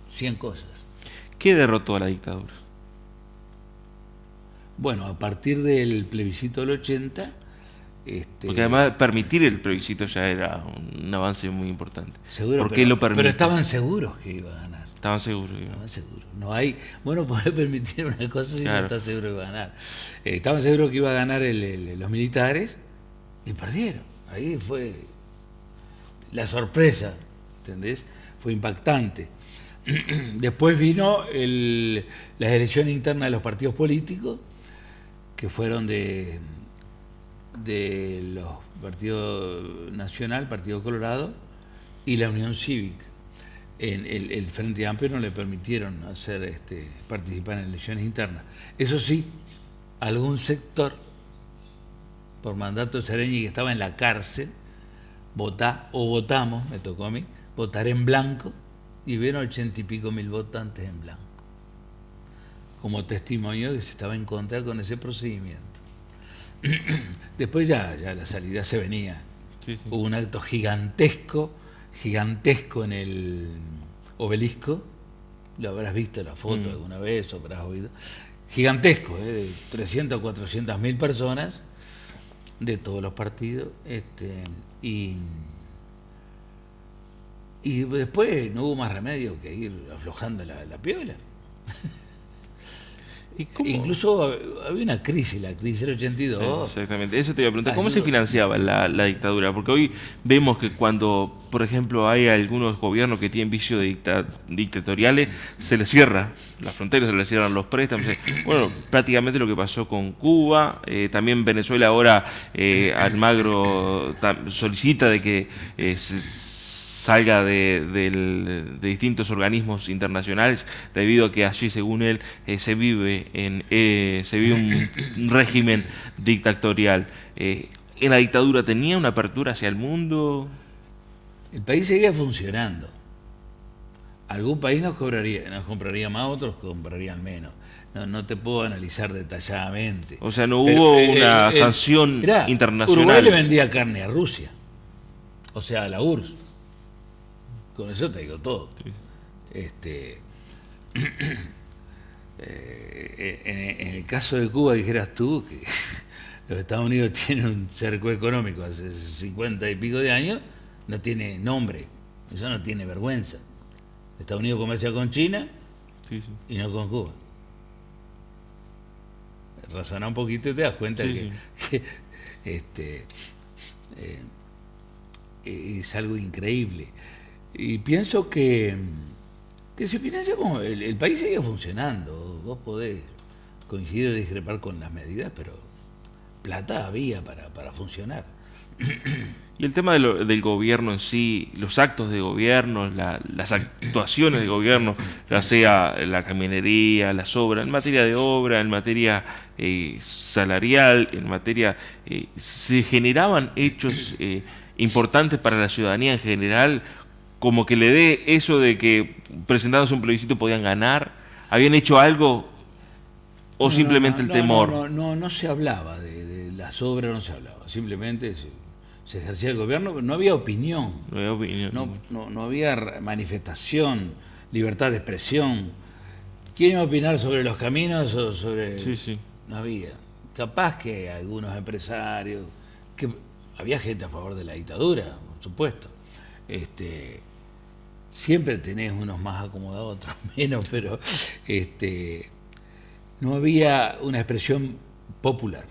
100 cosas. ¿Qué derrotó a la dictadura? Bueno, a partir del plebiscito del 80, Porque además permitir el plebiscito ya era un avance muy importante. seguro, ¿Por qué lo permitió? pero estaban seguros que iba a ganar. Estaban seguros. Estaban seguros. No hay, bueno, podés permitir una cosa si Claro. no estás seguro que iba a ganar. Estaban seguros que iba a ganar los militares y perdieron. Ahí fue la sorpresa, ¿entendés? Fue impactante. Después vino las elecciones internas de los partidos políticos, que fueron de los Partido Nacional, Partido Colorado y la Unión Cívica. El Frente Amplio no le permitieron hacer participar en elecciones internas. Eso sí, algún sector, por mandato de Sereñi, que estaba en la cárcel, votamos, me tocó a mí, votar en blanco, y vieron 80 y pico mil votantes en blanco, como testimonio que se estaba en contra con ese procedimiento. Después ya la salida se venía. Sí, sí. Hubo un acto gigantesco en el Obelisco, lo habrás visto en la foto alguna vez o habrás oído, gigantesco, de 300 o 400 mil personas de todos los partidos, y después no hubo más remedio que ir aflojando la piola. ¿Y cómo? Incluso había una crisis, la crisis del 82. Exactamente, eso te iba a preguntar. ¿Cómo se Ayuda. financiaba la dictadura? Porque hoy vemos que cuando, por ejemplo, hay algunos gobiernos que tienen vicios dictatoriales, se les cierra las fronteras, se les cierran los préstamos. Bueno, prácticamente lo que pasó con Cuba, también Venezuela ahora, Almagro solicita de que salga de distintos organismos internacionales, debido a que allí, según él, se vive un régimen dictatorial. ¿En la dictadura tenía una apertura hacia el mundo? El país seguía funcionando. Algún país nos compraría más, otros comprarían menos. No te puedo analizar detalladamente. O sea, no Pero, hubo una sanción mirá, internacional. Uruguay le vendía carne a Rusia, o sea, a la URSS. Con eso te digo todo. Sí. En el caso de Cuba, dijeras tú que los Estados Unidos tienen un cerco económico hace 50 y pico de años, no tiene nombre, eso no tiene vergüenza. Estados Unidos comercia con China y no con Cuba. Razona un poquito y te das cuenta que es algo increíble. Y pienso que se financia como el país sigue funcionando. Vos podés coincidir o discrepar con las medidas, pero plata había para funcionar. Y el tema del gobierno en sí, los actos de gobierno, las actuaciones de gobierno, ya sea la camionería, las obras, en materia de obra, en materia salarial, en materia... se generaban hechos importantes para la ciudadanía en general, como que le dé eso de que presentándose un plebiscito podían ganar. ¿Habían hecho algo o simplemente el temor? No se hablaba de las obras, no se hablaba, simplemente se ejercía el gobierno, no había opinión, no había manifestación, libertad de expresión. ¿Quién iba a opinar sobre los caminos o sobre...? No había. Capaz que algunos empresarios, que había gente a favor de la dictadura, por supuesto. Siempre tenés unos más acomodados, otros menos, pero no había una expresión popular.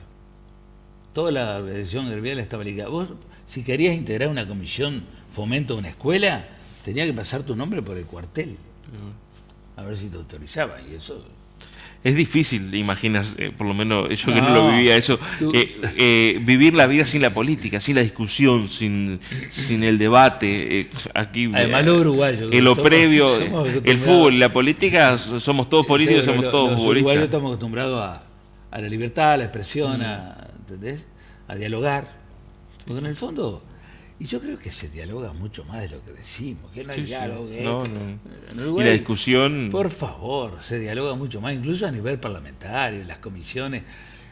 Toda la expresión gremial estaba ligada. Vos, si querías integrar una comisión fomento de una escuela, tenía que pasar tu nombre por el cuartel, a ver si te autorizaban, y eso... Es difícil, imaginas, por lo menos yo que no lo vivía eso, vivir la vida sin la política, sin la discusión, sin el debate. Aquí, además los uruguayos, en lo previo, el fútbol y la política, somos todos políticos, somos todos los futbolistas. Los uruguayos estamos acostumbrados a la libertad, a la expresión, ¿entendés? A dialogar, porque en el fondo... Y yo creo que se dialoga mucho más de lo que decimos, que no hay diálogo. En Uruguay, y la discusión... Por favor, se dialoga mucho más, incluso a nivel parlamentario, en las comisiones.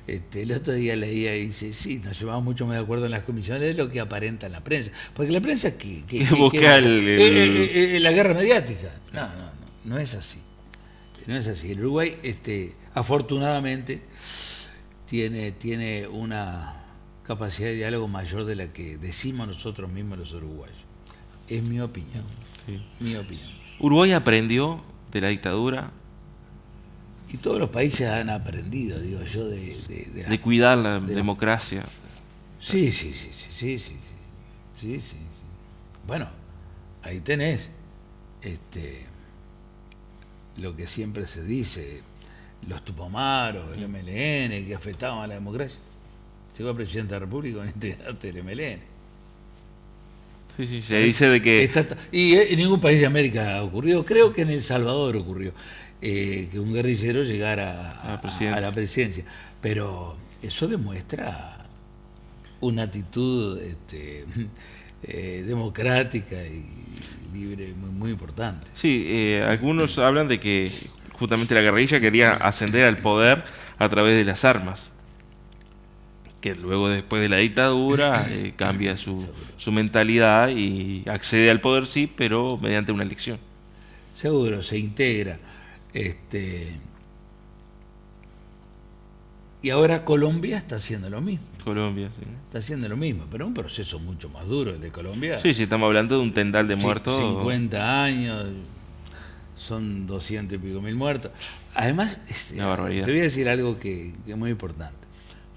El otro día leía y dice, sí, nos llevamos mucho más de acuerdo en las comisiones de lo que aparenta en la prensa. Porque la prensa, ¿qué busca la guerra mediática. No es así. No es así. El Uruguay, afortunadamente, tiene una capacidad de diálogo mayor de la que decimos nosotros mismos los uruguayos. Es mi opinión. Mi opinión. ¿Uruguay aprendió de la dictadura? Y todos los países han aprendido, digo yo, de cuidar la democracia. Sí. Bueno, ahí tenés lo que siempre se dice, los tupomaros, el MLN, que afectaban a la democracia. Llegó el presidente de la República con integrante del MLN. Se dice de que... Y en ningún país de América ha ocurrido. Creo que en El Salvador ocurrió que un guerrillero llegara a la presidencia. Pero eso demuestra una actitud democrática y libre muy importante. Sí, algunos hablan de que justamente la guerrilla quería ascender al poder a través de las armas, que luego después de la dictadura cambia su mentalidad y accede al poder, sí, pero mediante una elección. Seguro, se integra. Y ahora Colombia está haciendo lo mismo. Colombia, sí. Está haciendo lo mismo, pero un proceso mucho más duro el de Colombia. Sí, estamos hablando de un tendal de muertos. 50 años, son 200 y pico mil muertos. Además, te voy a decir algo que es muy importante.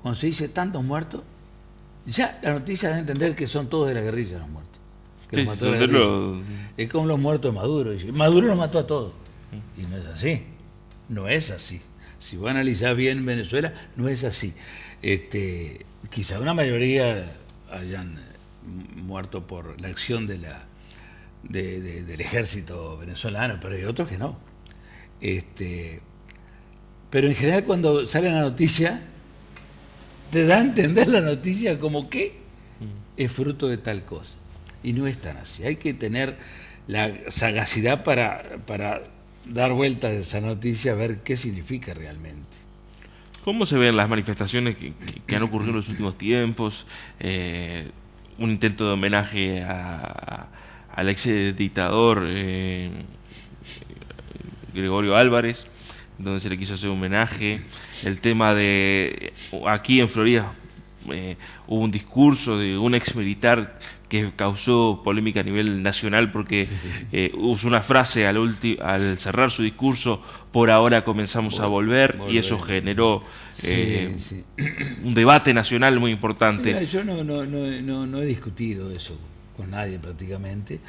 Cuando se dice tantos muertos, ya la noticia da a entender que son todos de la guerrilla los muertos. Que los mató la guerrilla. Es como los muertos de Maduro. Maduro los mató a todos. Y no es así. No es así. Si vos analizás bien Venezuela, no es así. Quizá una mayoría hayan muerto por la acción del ejército venezolano, pero hay otros que no. Pero en general cuando sale la noticia, te da a entender la noticia como que es fruto de tal cosa. Y no es tan así. Hay que tener la sagacidad para dar vuelta a esa noticia, a ver qué significa realmente. ¿Cómo se ven las manifestaciones que han ocurrido en los últimos tiempos? Un intento de homenaje al ex dictador Gregorio Álvarez, donde se le quiso hacer un homenaje. El tema de aquí en Florida hubo un discurso de un ex militar que causó polémica a nivel nacional porque usó una frase al cerrar su discurso: por ahora comenzamos a volver, y eso generó un debate nacional muy importante. Mira, yo no he discutido eso con nadie prácticamente.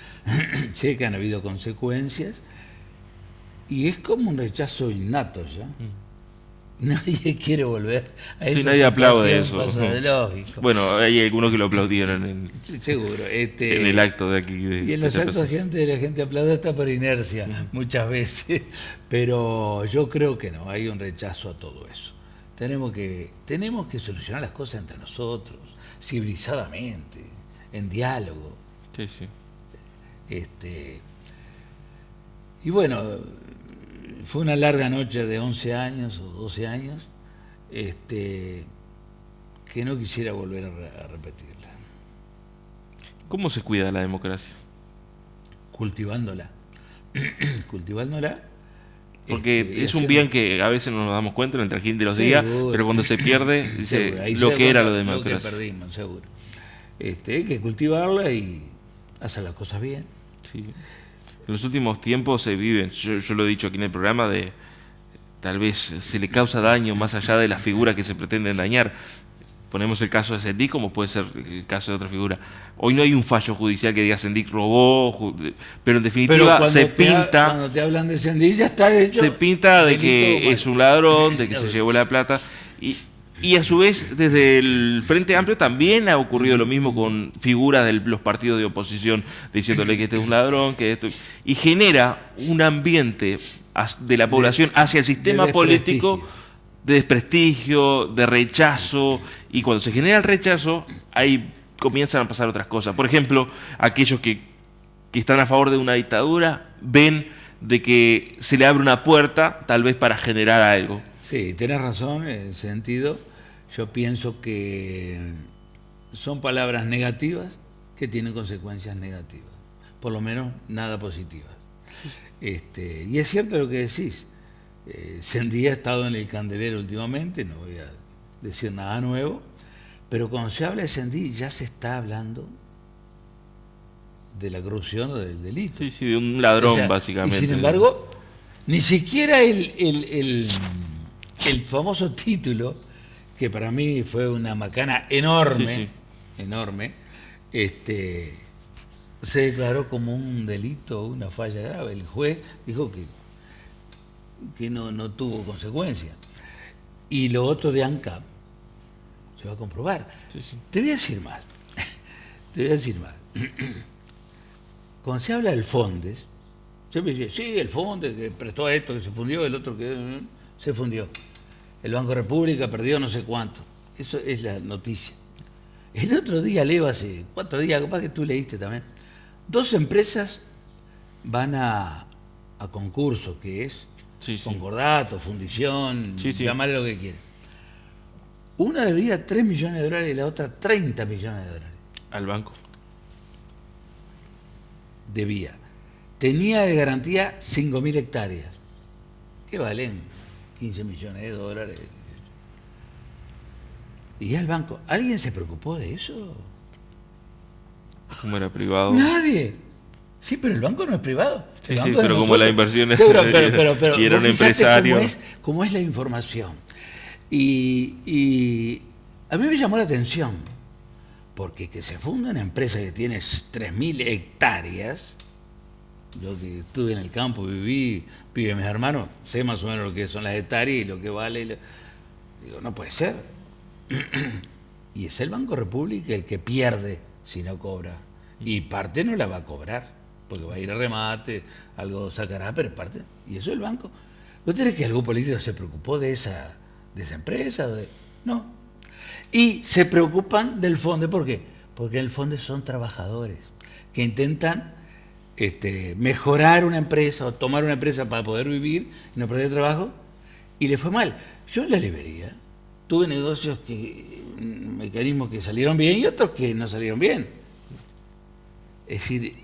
Sé que han habido consecuencias y es como un rechazo innato ya. Nadie quiere volver a esa nadie aplaude eso. Pasadológico. Bueno, hay algunos que lo aplaudieron seguro. En el acto de aquí. Y en los actos la gente aplaude hasta por inercia, muchas veces. Pero yo creo que no, hay un rechazo a todo eso. Tenemos que solucionar las cosas entre nosotros, civilizadamente, en diálogo. Sí, sí. Y bueno, fue una larga noche de 11 años o 12 años que no quisiera volver a repetirla. ¿Cómo se cuida la democracia? Cultivándola. Cultivándola. Porque es un bien que a veces no nos damos cuenta en el trajín de los días, pero cuando se pierde, dice lo que era la democracia. Lo que perdimos, seguro. Hay que cultivarla y hacer las cosas bien. Sí. En los últimos tiempos se viven, yo lo he dicho aquí en el programa, tal vez se le causa daño más allá de las figuras que se pretenden dañar. Ponemos el caso de Sendik como puede ser el caso de otra figura. Hoy no hay un fallo judicial que diga Sendik robó, pero en definitiva cuando te hablan de Sendik ya está hecho. Se pinta de que es un ladrón, de que se llevó la plata. Y a su vez, desde el Frente Amplio también ha ocurrido lo mismo con figuras de los partidos de oposición, diciéndole que este es un ladrón, que esto... Y genera un ambiente de la población hacia el sistema político de desprestigio, de rechazo, y cuando se genera el rechazo, ahí comienzan a pasar otras cosas. Por ejemplo, aquellos que están a favor de una dictadura ven de que se le abre una puerta, tal vez para generar algo. Sí, tenés razón en ese sentido. Yo pienso que son palabras negativas que tienen consecuencias negativas, por lo menos nada positivas. Y es cierto lo que decís. Sendik ha estado en el candelero últimamente, no voy a decir nada nuevo, pero cuando se habla de Sendik ya se está hablando de la corrupción o del delito. Sí, sí, de un ladrón, básicamente. Y sin embargo, ni siquiera el famoso título, que para mí fue una macana enorme, enorme, se declaró como un delito, una falla grave. El juez dijo que no tuvo consecuencia. Y lo otro de ANCAP se va a comprobar. Te voy a decir más. Cuando se habla del Fondes, siempre dice, sí, el Fondes que prestó a esto, que se fundió, el otro que se fundió. El Banco República perdió no sé cuánto. Eso es la noticia. El otro día leo, hace 4 días, capaz que tú leíste también, 2 empresas van a concurso, que es concordato, fundición, llamarle lo que quieran. Una debía $3 millones y la otra $30 millones. Al banco. Debía. Tenía de garantía 5.000 hectáreas. ¿Qué valen? $15 millones. Y al banco, ¿alguien se preocupó de eso? ¿Cómo era privado? Nadie. Sí, pero el banco no es privado. Sí, pero como la inversión es... Pero y era un empresario. Cómo es la información. Y a mí me llamó la atención, porque que se funda una empresa que tiene 3.000 hectáreas... Yo que estuve en el campo, viví mis hermanos, sé más o menos lo que son las hectáreas y lo que vale. Digo, no puede ser. Y es el Banco República el que pierde si no cobra. Y parte no la va a cobrar, porque va a ir a remate, algo sacará, pero parte. Y eso es el banco. ¿Vos tenés que algún político se preocupó de esa empresa? No. Y se preocupan del fondo. ¿Por qué? Porque en el fondo son trabajadores que intentan mejorar una empresa o tomar una empresa para poder vivir y no perder trabajo, y le fue mal. Yo en la librería tuve negocios mecanismos que salieron bien y otros que no salieron bien. Es decir,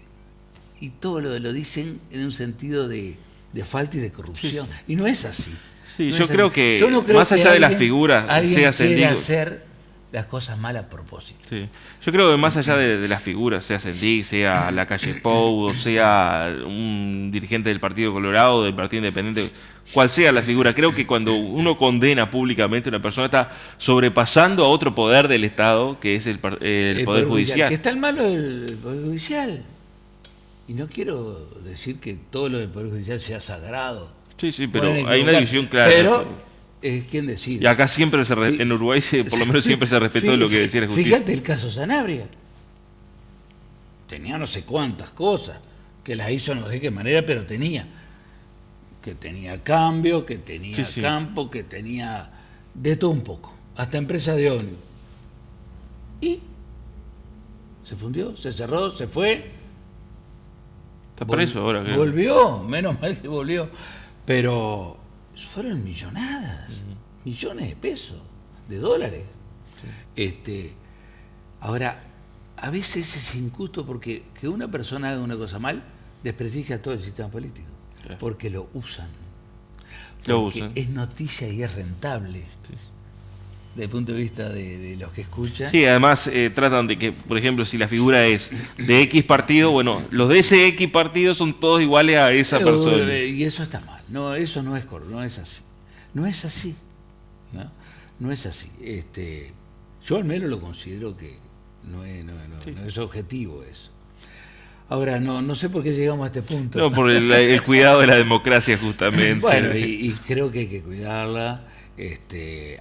y todo lo dicen en un sentido de falta y de corrupción. Y no es así. Sí, yo creo que más allá de las figuras, sea Sendik, las cosas mal a propósito. Sí. Yo creo que más allá de las figuras, sea Sendik, sea Lacalle Pou, o sea un dirigente del Partido Colorado, del Partido Independiente, cual sea la figura, creo que cuando uno condena públicamente a una persona está sobrepasando a otro poder del Estado, que es el Poder Judicial. Que está el malo del Poder Judicial. Y no quiero decir que todo lo del Poder Judicial sea sagrado. Sí, sí, pero hay una división clara. Pero es quien decide. Y acá siempre, en Uruguay, por lo menos siempre se respetó lo que decía la justicia. Fíjate el caso Sanabria. Tenía no sé cuántas cosas, que las hizo no sé qué manera, pero tenía. Que tenía cambio, que tenía campo, que tenía de todo un poco. Hasta empresa de ómnibus. Y se fundió, se cerró, se fue. Está preso ahora. Creo. Volvió, menos mal que volvió. Pero fueron millonadas, millones de pesos, de dólares. Ahora, a veces es injusto porque que una persona haga una cosa mal desprestigia todo el sistema político. Porque lo usan. Porque es noticia y es rentable. Sí. Desde el punto de vista de los que escuchan. Sí, además tratan de que, por ejemplo, si la figura es de X partido, bueno, los de ese X partido son todos iguales a esa persona. Y eso está mal. No, eso no es correcto, no es así. No es así. No es así. Yo al menos lo considero que no es objetivo eso. Ahora, no sé por qué llegamos a este punto. No, por el cuidado de la democracia, justamente. Bueno, y creo que hay que cuidarla.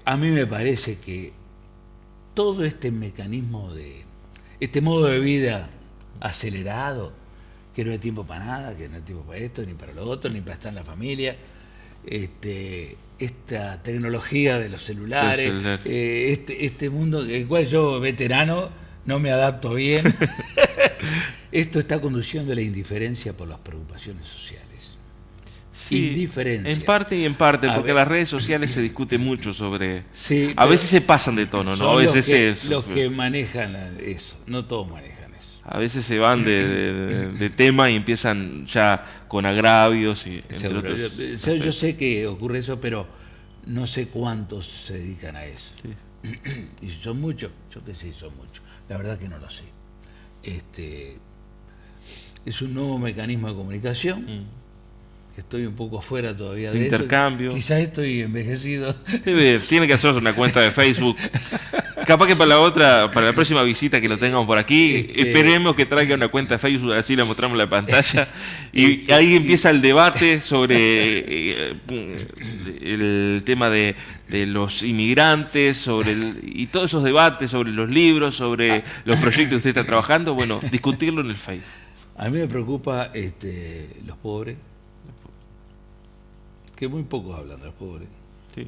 A mí me parece que todo este mecanismo este modo de vida acelerado, que no hay tiempo para nada, que no hay tiempo para esto, ni para lo otro, ni para estar en la familia, esta tecnología de los celulares, este mundo el cual yo, veterano, no me adapto bien. Esto está conduciendo a la indiferencia por las preocupaciones sociales. Sí, indiferencia. En parte y en parte, porque en las redes sociales se discute mucho sobre... Sí, a veces se pasan de tono, ¿no? A veces los que manejan eso, no todos manejan eso. A veces se van de tema y empiezan ya con agravios y entre otros. Yo sé que ocurre eso, pero no sé cuántos se dedican a eso. Sí. Y si son muchos, yo qué sé, son muchos. La verdad que no lo sé. Es un nuevo mecanismo de comunicación. Estoy un poco afuera todavía de intercambio. Eso. Quizás estoy envejecido. Tiene que hacerse una cuenta de Facebook. Capaz que para la próxima visita que lo tengamos por aquí, esperemos que traiga una cuenta de Facebook, así la mostramos en la pantalla. Y ahí empieza el debate sobre el tema de los inmigrantes, y todos esos debates sobre los libros, sobre los proyectos que usted está trabajando. Bueno, discutirlo en el Facebook. A mí me preocupa los pobres, que muy pocos hablan de los pobres. Sí.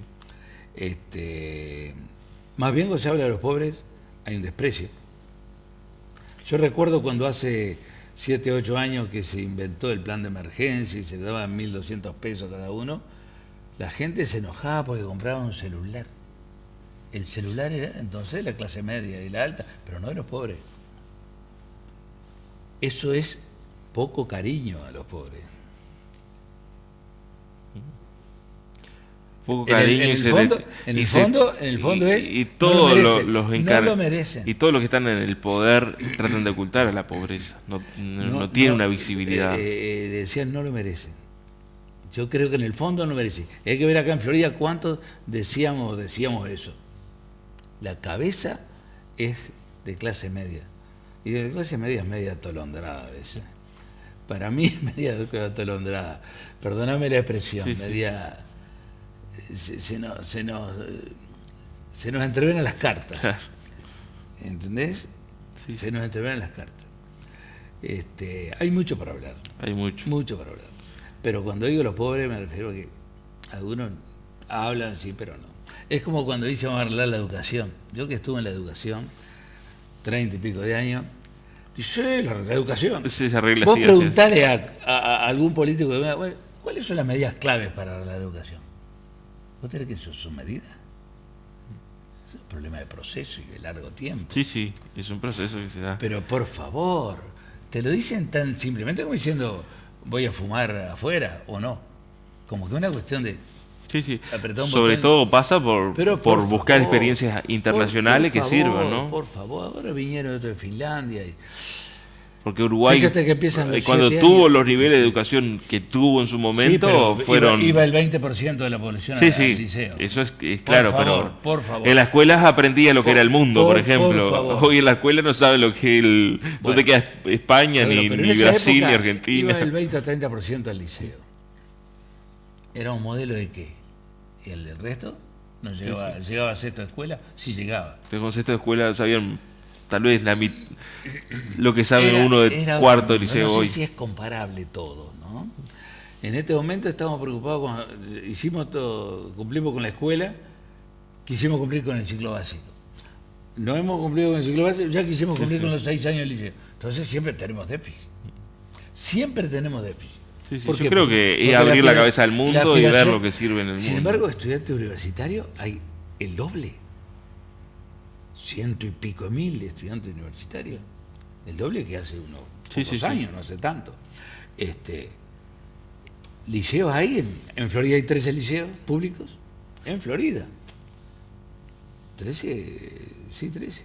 Más bien cuando se habla de los pobres hay un desprecio. Yo recuerdo cuando hace 7, 8 años que se inventó el plan de emergencia y se daban 1.200 pesos cada uno, la gente se enojaba porque compraba un celular. El celular era entonces la clase media y la alta, pero no de los pobres. Eso es poco cariño a los pobres. Poco cariño en el fondo es y todos no lo merecen. Y todos los que están en el poder tratan de ocultar a la pobreza. No tiene una visibilidad. Decían no lo merecen. Yo creo que en el fondo no lo merecen. Hay que ver acá en Florida cuántos decíamos eso. La cabeza es de clase media. Y de clase media es media atolondrada a veces. Para mí es media atolondrada. Perdóname la expresión, media... Se nos entrevenan las cartas. Claro. ¿Entendés? Sí. Se nos entrevenan las cartas. Hay mucho para hablar. Hay mucho para hablar. Pero cuando digo los pobres me refiero a que algunos hablan, sí, pero no. Es como cuando dice vamos a arreglar la educación. Yo que estuve en la educación 30 y pico de años, dice, la educación. Sí, se arregla. Vos preguntale a algún político que bueno, ¿cuáles son las medidas claves para la educación? ¿Vos tenés que eso son medidas? Es un problema de proceso y de largo tiempo. Sí, es un proceso que se da. Pero por favor, te lo dicen tan simplemente como diciendo voy a fumar afuera o no. Como que una cuestión de Sí, sí. Apretá un Sobre botón. todo pasa por Pero, buscar favor, experiencias internacionales por que sirvan, favor, ¿no? Por favor, ahora vinieron otros de Finlandia. Porque Uruguay, Fíjate que empiezan los cuando 7 tuvo años. los niveles de educación que tuvo en su Sí, momento, pero fueron... iba el 20% de la población Sí, al sí, liceo. eso es claro, favor, pero por favor. en las escuelas aprendía lo que era el mundo, por ejemplo. favor. Hoy en la escuela no sabe lo que es Bueno, dónde queda España, Seguro, ni pero en esa Brasil, ni época Argentina. Iba el 20 o 30% al liceo. ¿Era un modelo de qué? ¿Y el del resto? ¿No llegaba, llegaba a sexto de escuela? Sí llegaba. De concepto de escuela sabían tal vez lo que sabe uno de cuarto de liceo no sé hoy. si es comparable todo, ¿no? En este momento estamos preocupados hicimos todo, cumplimos con la escuela, quisimos cumplir con el ciclo básico. No hemos cumplido con el ciclo básico, ya quisimos cumplir con los 6 años del liceo. Entonces siempre tenemos déficit. Siempre tenemos déficit. Sí, sí, ¿Por yo qué? creo que Porque es abrir la aspira- cabeza al mundo y aspiración- ver lo que sirve en el Sin mundo. embargo, estudiantes universitarios hay el doble. 100 y pico mil estudiantes universitarios. El doble que hace unos Sí, pocos sí, sí. años, no hace tanto. Liceos hay, en Florida hay 13 liceos públicos, en Florida. 13, sí, 13.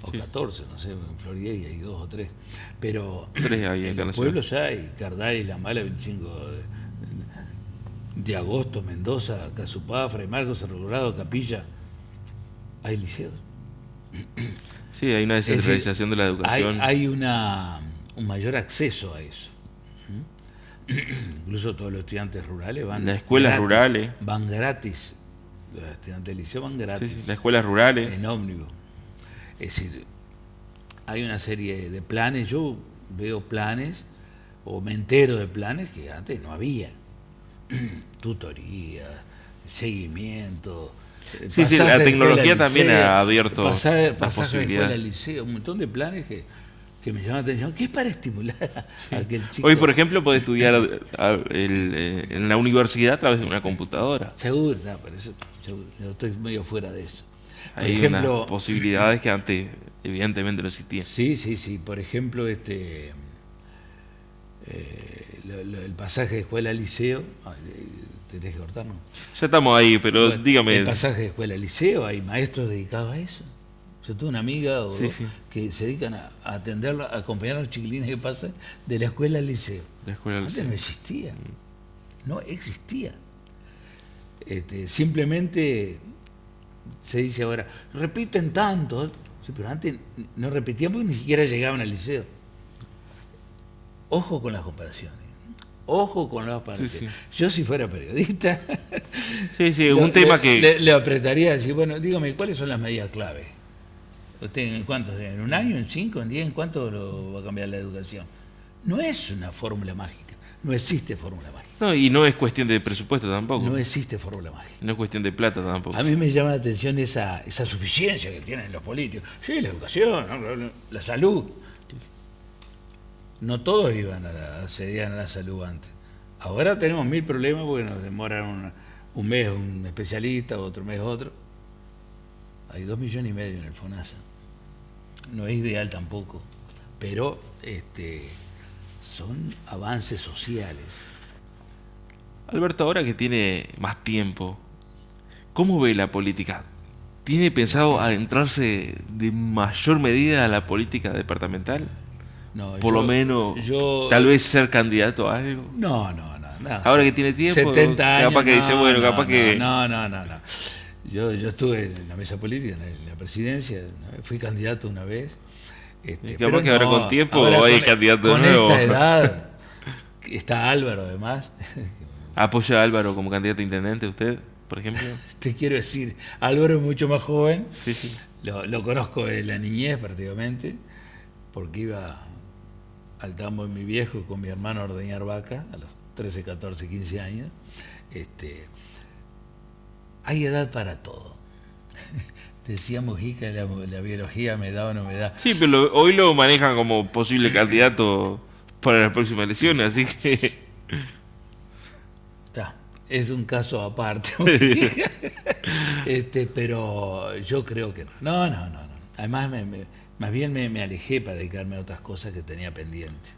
O Sí. 14, no sé, en Florida hay 2 o 3. Pero 3 hay en acá en la los ciudad. pueblos hay, Carday, La Mala, 25 de agosto, Mendoza, Casupá, Fray Marcos, Cerro Colorado, Capilla. Hay liceos. Sí, hay una descentralización de la educación. Hay un mayor acceso a eso. Incluso todos los estudiantes rurales van Las escuelas gratis, rurales. van gratis. Los estudiantes del liceo van Sí, gratis sí, las escuelas rurales. en ómnibus. Es decir, hay una serie de planes, yo veo planes o me entero de planes que antes no había. Tutoría, seguimiento. Sí, sí, la pasaje de tecnología escuela al también liceo, ha abierto pasaje las de escuela posibilidades. al liceo, un montón de planes que me llaman la atención, que es para estimular a aquel chico. Hoy, por ejemplo, puede estudiar en la universidad a través de una computadora. Seguro, no, pero eso, seguro, yo estoy medio fuera de eso. Por Hay ejemplo, unas posibilidades que antes evidentemente no existían. sí. Por ejemplo, el pasaje de escuela al liceo, tenés que cortar, ¿no? Ya estamos ahí, pero Bueno, dígame. el pasaje de escuela al liceo, hay maestros dedicados a eso. Yo tuve una amiga Sí, sí. que se dedican a atenderlo, a acompañar a los chiquilines que pasan de la escuela al liceo. La escuela al Antes liceo. no existía. No existía. Simplemente se dice ahora, repiten tanto. Sí, pero antes no repetían porque ni siquiera llegaban al liceo. Ojo con las comparaciones. Ojo con las comparaciones. Sí, sí. Yo si fuera periodista, Sí, sí, un tema que... le apretaría a decir, bueno, dígame, ¿cuáles son las medidas clave? ¿Usted en cuánto? ¿En un año? ¿En 5? ¿En 10? ¿En cuánto lo va a cambiar la educación? No es una fórmula mágica. No existe fórmula mágica. No, y no es cuestión de presupuesto tampoco. No existe fórmula mágica. No es cuestión de plata tampoco. A mí me llama la atención esa suficiencia que tienen los políticos. Sí, la educación, la salud. No todos iban accedían a la salud antes. Ahora tenemos 1000 problemas porque nos demoran un mes un especialista, otro mes otro. Hay 2,5 millones en el FONASA. No es ideal tampoco, pero son avances sociales. Alberto, ahora que tiene más tiempo, ¿cómo ve la política? ¿Tiene pensado adentrarse de mayor medida a la política departamental? No, Por lo menos, tal vez ser candidato a algo. No, nada. Ahora que tiene tiempo, 70 años, capaz que dice, bueno, capaz que... No. Yo estuve en la mesa política, en la presidencia, ¿no? Fui candidato una vez. Capaz que ahora con tiempo ahora hay candidato de con nuevo. esta edad, está Álvaro además. ¿Apoya a Álvaro como candidato a intendente usted, por ejemplo? Te quiero decir, Álvaro es mucho más joven. Sí, sí. Lo conozco de la niñez prácticamente, porque iba al tambo de mi viejo con mi hermano a ordeñar vacas a los 13, 14, 15 años. Hay edad para todo. Decía Mujica, la biología me da o no me da. Sí, pero hoy lo manejan como posible candidato para las próximas elecciones, así que... Es un caso aparte. Pero yo creo que no. No. Además Más bien me alejé para dedicarme a otras cosas que tenía pendiente.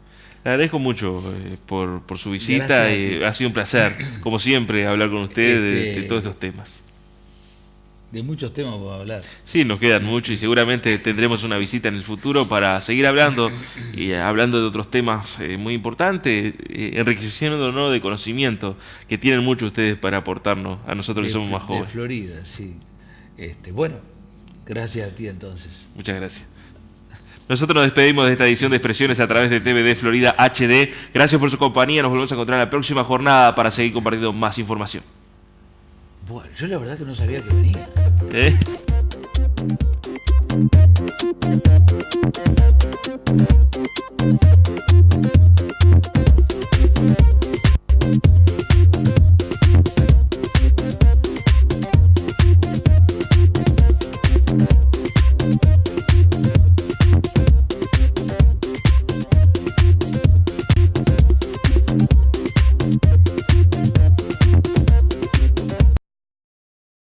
Le agradezco mucho por su visita Gracias a y ti. ha sido un placer, como siempre, hablar con usted de todos estos temas. De muchos temas puedo hablar. Sí, nos quedan muchos y seguramente tendremos una visita en el futuro para seguir hablando y hablando de otros temas muy importantes, enriqueciéndonos de conocimiento que tienen mucho ustedes para aportarnos a nosotros que somos más De jóvenes. Florida, sí. Bueno, gracias a ti entonces. Muchas gracias. Nosotros nos despedimos de esta edición de Expresiones a través de TVD Florida HD. Gracias por su compañía. Nos volvemos a encontrar en la próxima jornada para seguir compartiendo más información. Bueno, yo la verdad que no sabía que venía. ¿Eh?